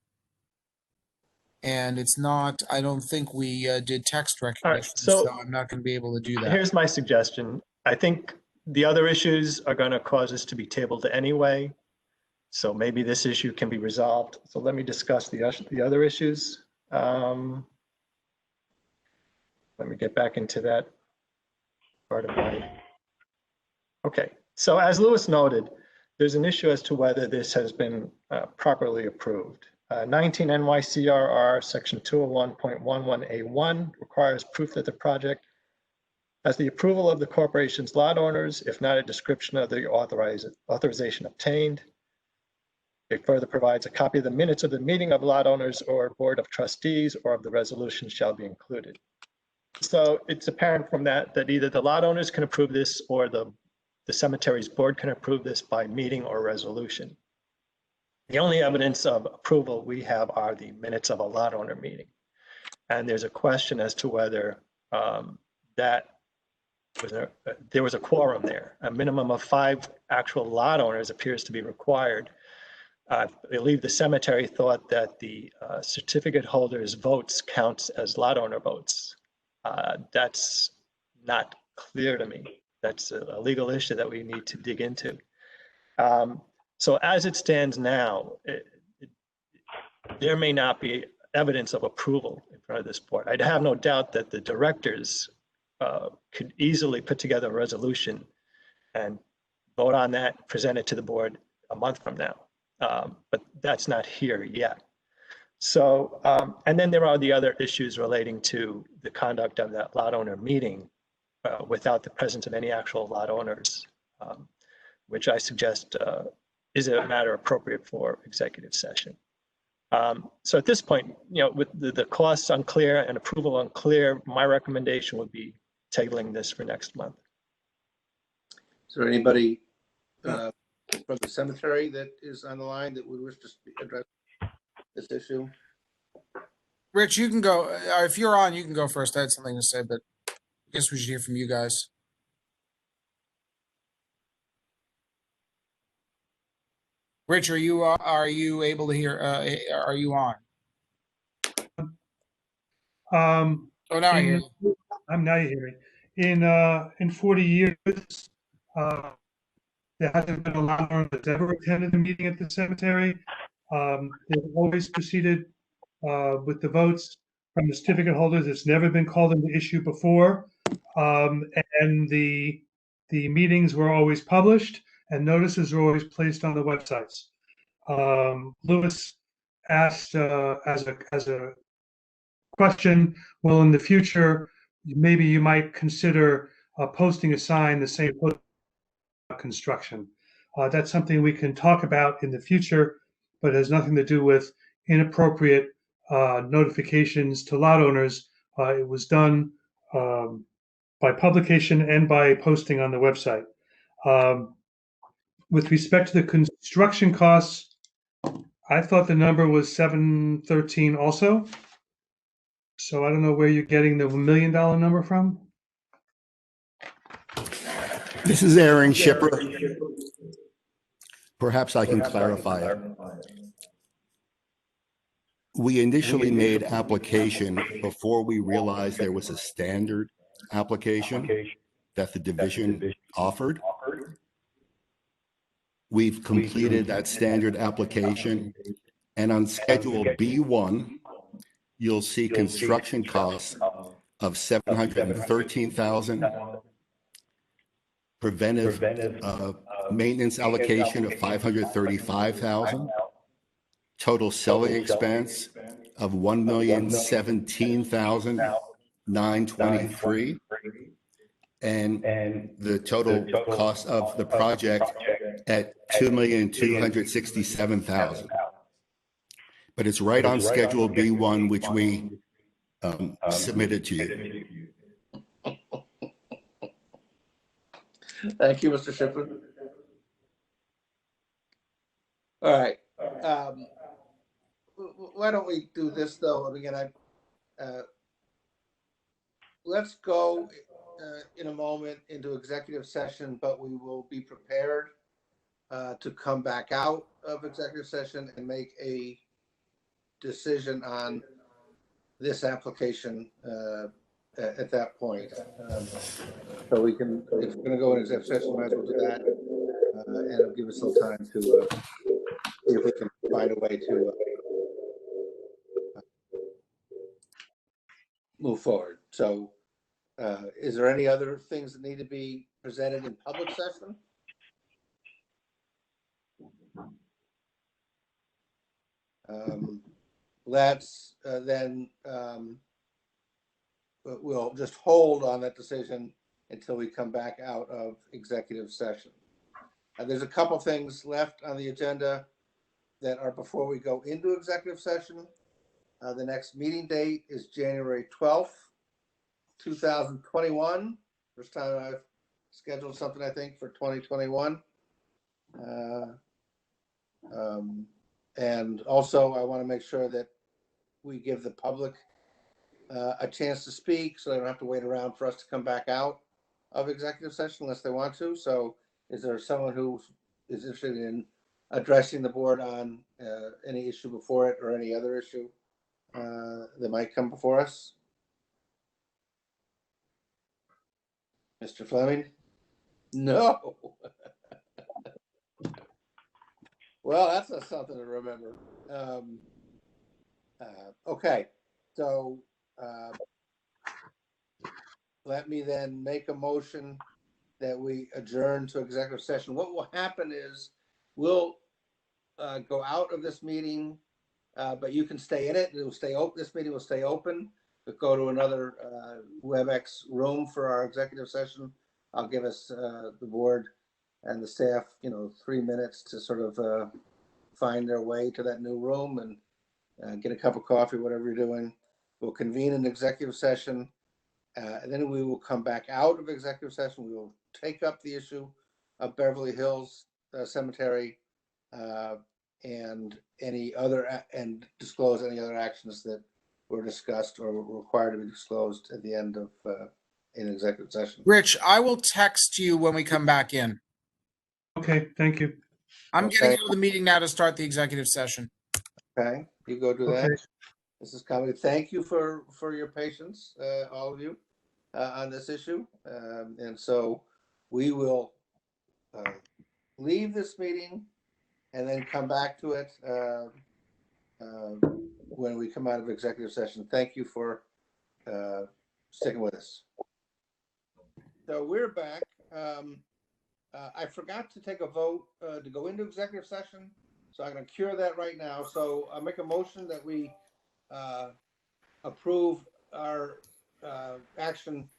And it's not, I don't think we did text recognition, so so I'm not going to be able to do that. Here's my suggestion. I think the other issues are going to cause us to be tabled anyway. So maybe this issue can be resolved. So let me discuss the other issues. Let me get back into that part of my. Okay, so as Lewis noted, there's an issue as to whether this has been properly approved. 19 NYCRR section 201.11A1 requires proof that the project has the approval of the corporation's lot owners, if not a description of the authorization obtained. It further provides a copy of the minutes of the meeting of lot owners or board of trustees or of the resolution shall be included. So it's apparent from that either the lot owners can approve this or the cemetery's board can approve this by meeting or resolution. The only evidence of approval we have are the minutes of a lot owner meeting. And there's a question as to whether there was a quorum there. A minimum of 5 actual lot owners appears to be required. I believe the cemetery thought that the certificate holders' votes counts as lot owner votes. That's not clear to me. That's a legal issue that we need to dig into. So as it stands now, there may not be evidence of approval in front of this board. I have no doubt that the directors could easily put together a resolution and vote on that, present it to the board a month from now. But that's not here yet. So, and then there are the other issues relating to the conduct of that lot owner meeting without the presence of any actual lot owners, which I suggest is a matter appropriate for executive session. So at this point, with the costs unclear and approval unclear, my recommendation would be tabling this for next month. Is there anybody from the cemetery that is on the line that would wish to address this issue? Rich, you can go. If you're on, you can go first. I had something to say, but I guess we should hear from you guys. Rich, are you able to hear? Are you on? Oh, now I hear you. Now you hear me. In 40 years, there hasn't been a landowner that's ever attended a meeting at the cemetery. They've always proceeded with the votes from the certificate holders. It's never been called into issue before. And the meetings were always published and notices were always placed on the websites. Lewis asked as a question, well, in the future, maybe you might consider posting a sign the same construction. That's something we can talk about in the future, but it has nothing to do with inappropriate notifications to lot owners. It was done by publication and by posting on the website. With respect to the construction costs, I thought the number was 713 also. So I don't know where you're getting the $1 million number from. This is Aaron Shipper. Perhaps I can clarify it. We initially made application before we realized there was a standard application that the division offered. We've completed that standard application, and on Schedule B1, you'll see construction costs of $713,000, preventive maintenance allocation of $535,000, total selling expense of $1,017,923, and the total cost of the project at $2,267,000. But it's right on Schedule B1, which we submitted to you. Thank you, Mr. Shipper. All right. Why don't we do this though? Again, let's go in a moment into executive session, but we will be prepared to come back out of executive session and make a decision on this application at that point. So we can, if we're going to go in executive session, might as well do that, and it'll give us some time to see if we can find a way to move forward. So is there any other things that need to be presented in public session? Let's then we'll just hold on that decision until we come back out of executive session. There's a couple things left on the agenda that are before we go into executive session. The next meeting date is January 12th, 2021. First time I've scheduled something, I think, for 2021. And also, I want to make sure that we give the public a chance to speak, so they don't have to wait around for us to come back out of executive session unless they want to. So is there someone who is interested in addressing the board on any issue before it or any other issue that might come before us? Mr. Fleming? No. Well, that's not something to remember. Okay, so let me then make a motion that we adjourn to executive session. What will happen is we'll go out of this meeting, but you can stay in it. It will stay open. This meeting will stay open. We'll go to another WebEx room for our executive session. I'll give us the board and the staff, 3 minutes to sort of find their way to that new room and get a cup of coffee, whatever you're doing. We'll convene an executive session, and then we will come back out of executive session. We will take up the issue of Beverly Hills Cemetery, and any other, and disclose any other actions that were discussed or were required to be disclosed at the end of, in executive session. Rich, I will text you when we come back in. Okay, thank you. I'm getting Okay. out of the meeting now to start the executive session. Okay, you go do that. Okay. Mrs. Conway, thank you for your patience, all of you, on this issue. And so we will leave this meeting and then come back to it when we come out of executive session. Thank you for sticking with us. So we're back. I forgot to take a vote to go into executive session, so I'm going to cure that right now. So I'll make a motion that we approve our action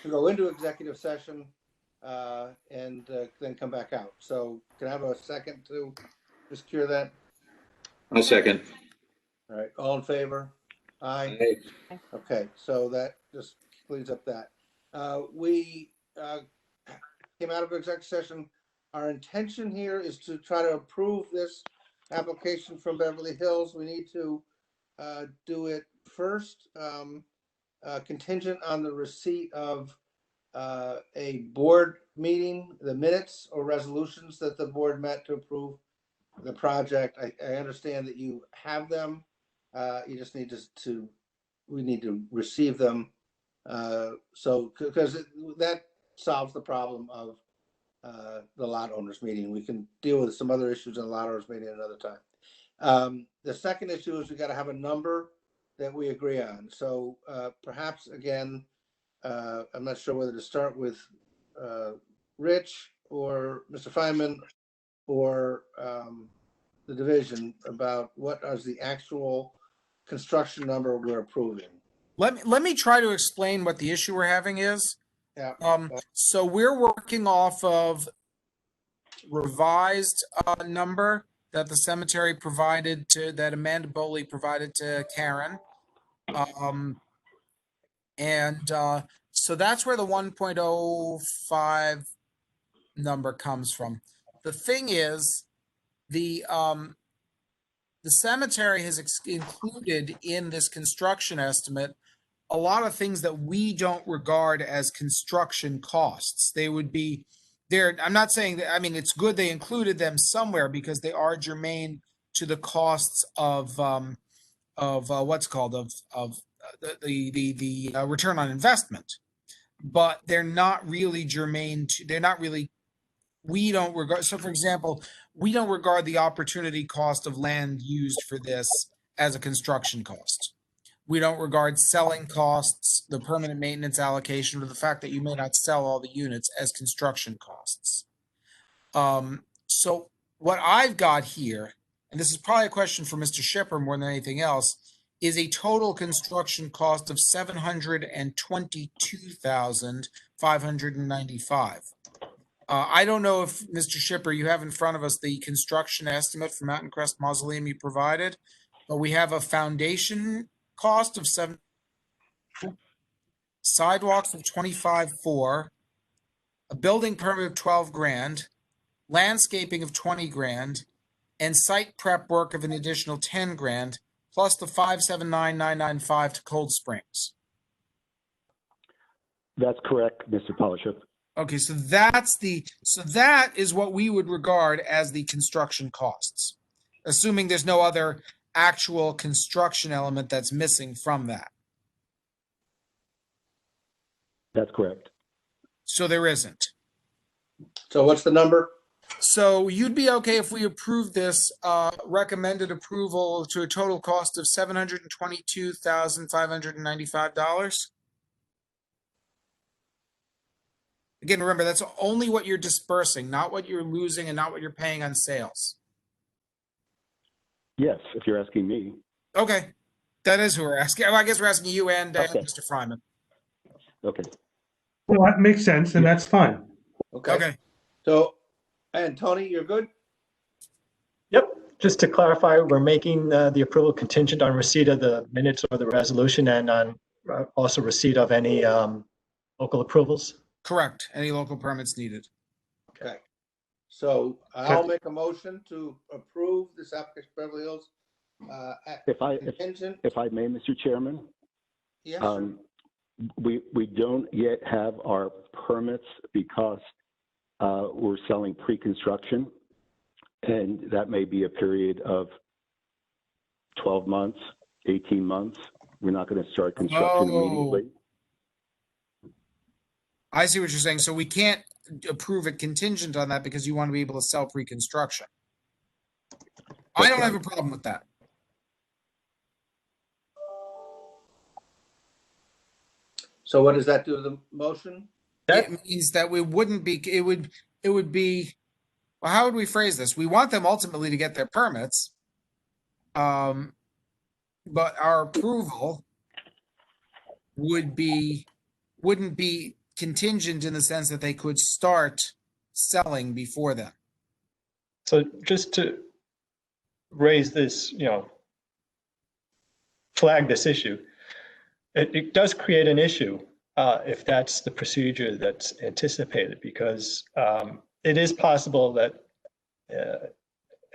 to go into executive session and then come back out. So can I have a second to just cure that? A second. All right, all in favor? Aye. Okay, so that just cleans up that. We came out of executive session. Our intention here is to try to approve this application from Beverly Hills. We need to do it first, contingent on the receipt of a board meeting, the minutes or resolutions that the board met to approve the project. I understand that you have them. You just need we need to receive them. So, because that solves the problem of the lot owners meeting. We can deal with some other issues in the lot owners meeting another time. The second issue is we got to have a number that we agree on. So perhaps again, I'm not sure whether to start with Rich or Mr. Feynman or the division about what is the actual construction number we're approving. Let me try to explain what the issue we're having is. Yeah. So we're working off of revised number that the cemetery provided that Amanda Boley provided to Karen. So that's where the 1.05 number comes from. The thing is, the cemetery has included in this construction estimate a lot of things that we don't regard as construction costs. They would be there. I'm not saying that, I mean, it's good they included them somewhere because they are germane to the costs of what's called the return on investment, but they're not really germane to, they're not really, we don't regard. So for example, we don't regard the opportunity cost of land used for this as a construction cost. We don't regard selling costs, the permanent maintenance allocation, or the fact that you may not sell all the units as construction costs. So what I've got here, and this is probably a question for Mr. Shipper more than anything else, is a total construction cost of $722,595. I don't know if, Mr. Shipper, you have in front of us the construction estimate for Mountain Crest Mausoleum you provided, but we have a foundation cost of $7, sidewalks of $25,400, a building permit of $12,000, landscaping of $20,000, and site prep work of an additional $10,000, plus the $579,995 to Cold Springs. That's correct, Mr. Polishuk. Okay, so that is what we would regard as the construction costs, assuming there's no other actual construction element that's missing from that. That's correct. So there isn't. So what's the number? So you'd be okay if we approve this recommended approval to a total cost of $722,595? Again, remember, that's only what you're dispersing, not what you're losing and not what you're paying on sales. Yes, if you're asking me. Okay. That is who we're asking. Well, I guess we're asking you and Okay. Mr. Fryman. Okay. Well, that makes sense, and that's fine. Okay. Okay. So, and Tony, you're good? Yep. Just to clarify, we're making the approval contingent on receipt of the minutes or the resolution and on also receipt of any local approvals. Correct. Any local permits needed. Okay. So I'll make a motion to approve this application for Beverly Hills. Contingent. If I may, Mr. Chairman? Yes, sir. We don't yet have our permits because we're selling pre-construction, and that may be a period of 12 months, 18 months. We're not going to start construction immediately. I see what you're saying. So we can't approve it contingent on that because you want to be able to sell pre-construction. I don't have a problem with that. So what does that do to the motion? It means that we wouldn't be, it would be, well, how would we phrase this? We want them ultimately to get their permits. But our approval wouldn't be contingent in the sense that they could start selling before then. So just to raise this, flag this issue, it does create an issue if that's the procedure that's anticipated, because it is possible that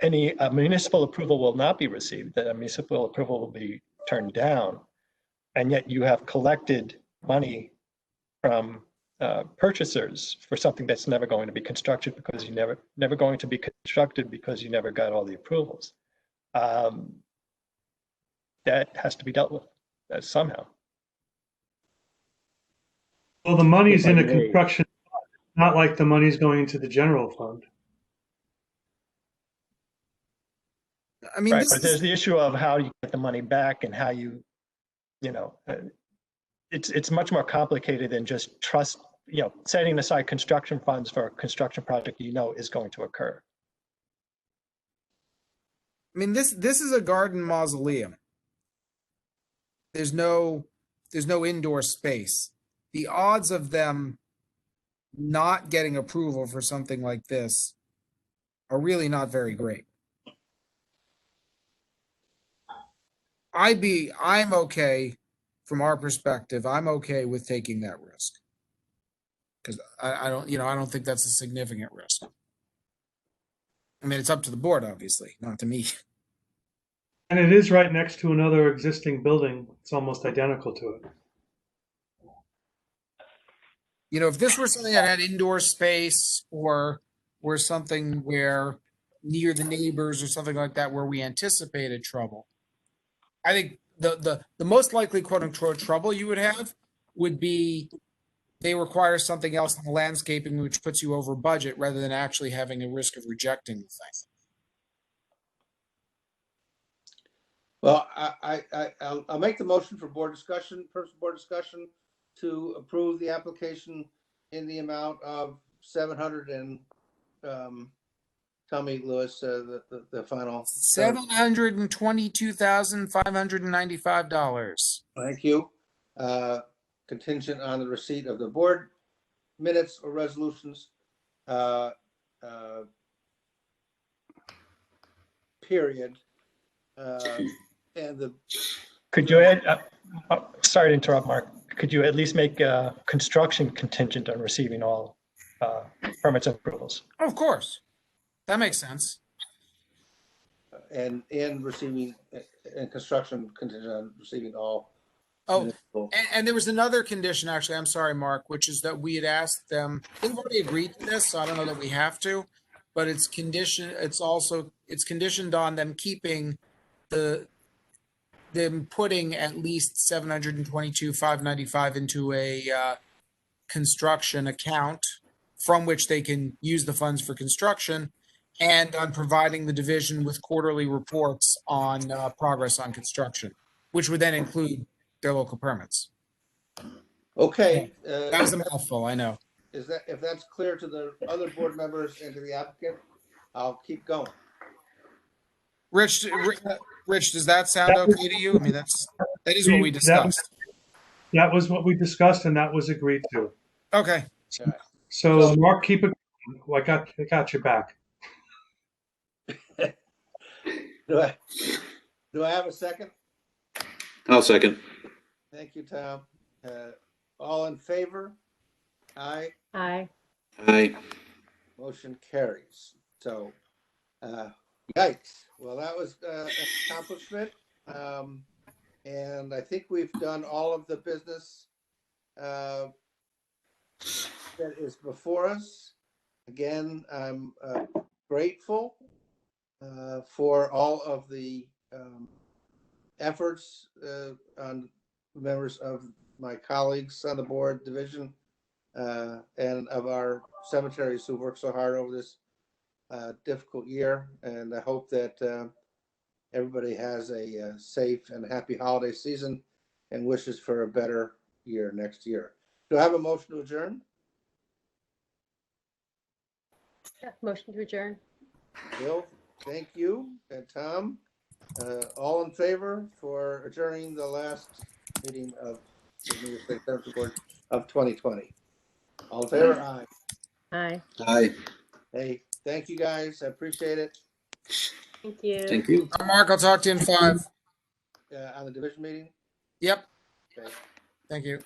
any municipal approval will not be received, that a municipal approval will be turned down, and yet you have collected money from purchasers for something that's never going to be constructed because you never going to be constructed because you never got all the approvals. That has to be dealt with somehow. Well, the money's in a construction, not like the money's going into the general fund. I mean, right, but there's the issue of how you get the money back and how it's much more complicated than just setting aside construction funds for a construction project is going to occur. I mean, this is a garden mausoleum. There's no indoor space. The odds of them not getting approval for something like this are really not very great. I'm okay from our perspective. I'm okay with taking that risk because I don't think that's a significant risk. I mean, it's up to the board, obviously, not to me. And it is right next to another existing building. It's almost identical to it. If this were something that had indoor space or something where near the neighbors or something like that where we anticipated trouble, I think the most likely quote unquote trouble you would have would be they require something else in the landscaping which puts you over budget rather than actually having a risk of rejecting the thing. Well, I'll make the motion for board discussion to approve the application in the amount of 700 and tell me, Louis, the final $722,595. Thank you. Contingent on the receipt of the board minutes or resolutions. Period. And could you add? Sorry to interrupt, Mark. Could you at least make construction contingent on receiving all permits and approvals? Of course, that makes sense. And receiving and construction contingent on receiving all. Oh, and there was another condition, actually. I'm sorry, Mark, which is that we had asked them. They've already agreed to this, so I don't know that we have to, but it's conditioned on them keeping them putting at least $722,595 into a construction account from which they can use the funds for construction, and on providing the division with quarterly reports on progress on construction, which would then include their local permits. Okay. That was a mouthful, I know. If that's clear to the other board members and to the applicant, I'll keep going. Rich, does that sound okay to you? I mean, that is what we discussed. That was what we discussed, and that was agreed to. Okay. So Mark, keep it. I got your back. Do I have a second? I'll second. Thank you, Tom. All in favor? Aye. Aye. Aye. Motion carries. So, yikes. Well, that was an accomplishment. And I think we've done all of the business that is before us. Again, I'm grateful for all of the efforts on members of my colleagues on the board division and of our cemeteries who worked so hard over this difficult year. And I hope that everybody has a safe and happy holiday season and wishes for a better year next year. Do I have a motion to adjourn? Yeah, motion to adjourn. Bill, thank you. And Tom, all in favor for adjourning the last meeting of the New York State Cemetery Board of 2020? All in favor? Aye. Aye. Aye. Hey, thank you guys. I appreciate it. Thank you. Thank you. Mark, I'll talk to you in 5. On the division meeting? Yep. Okay. Thank you.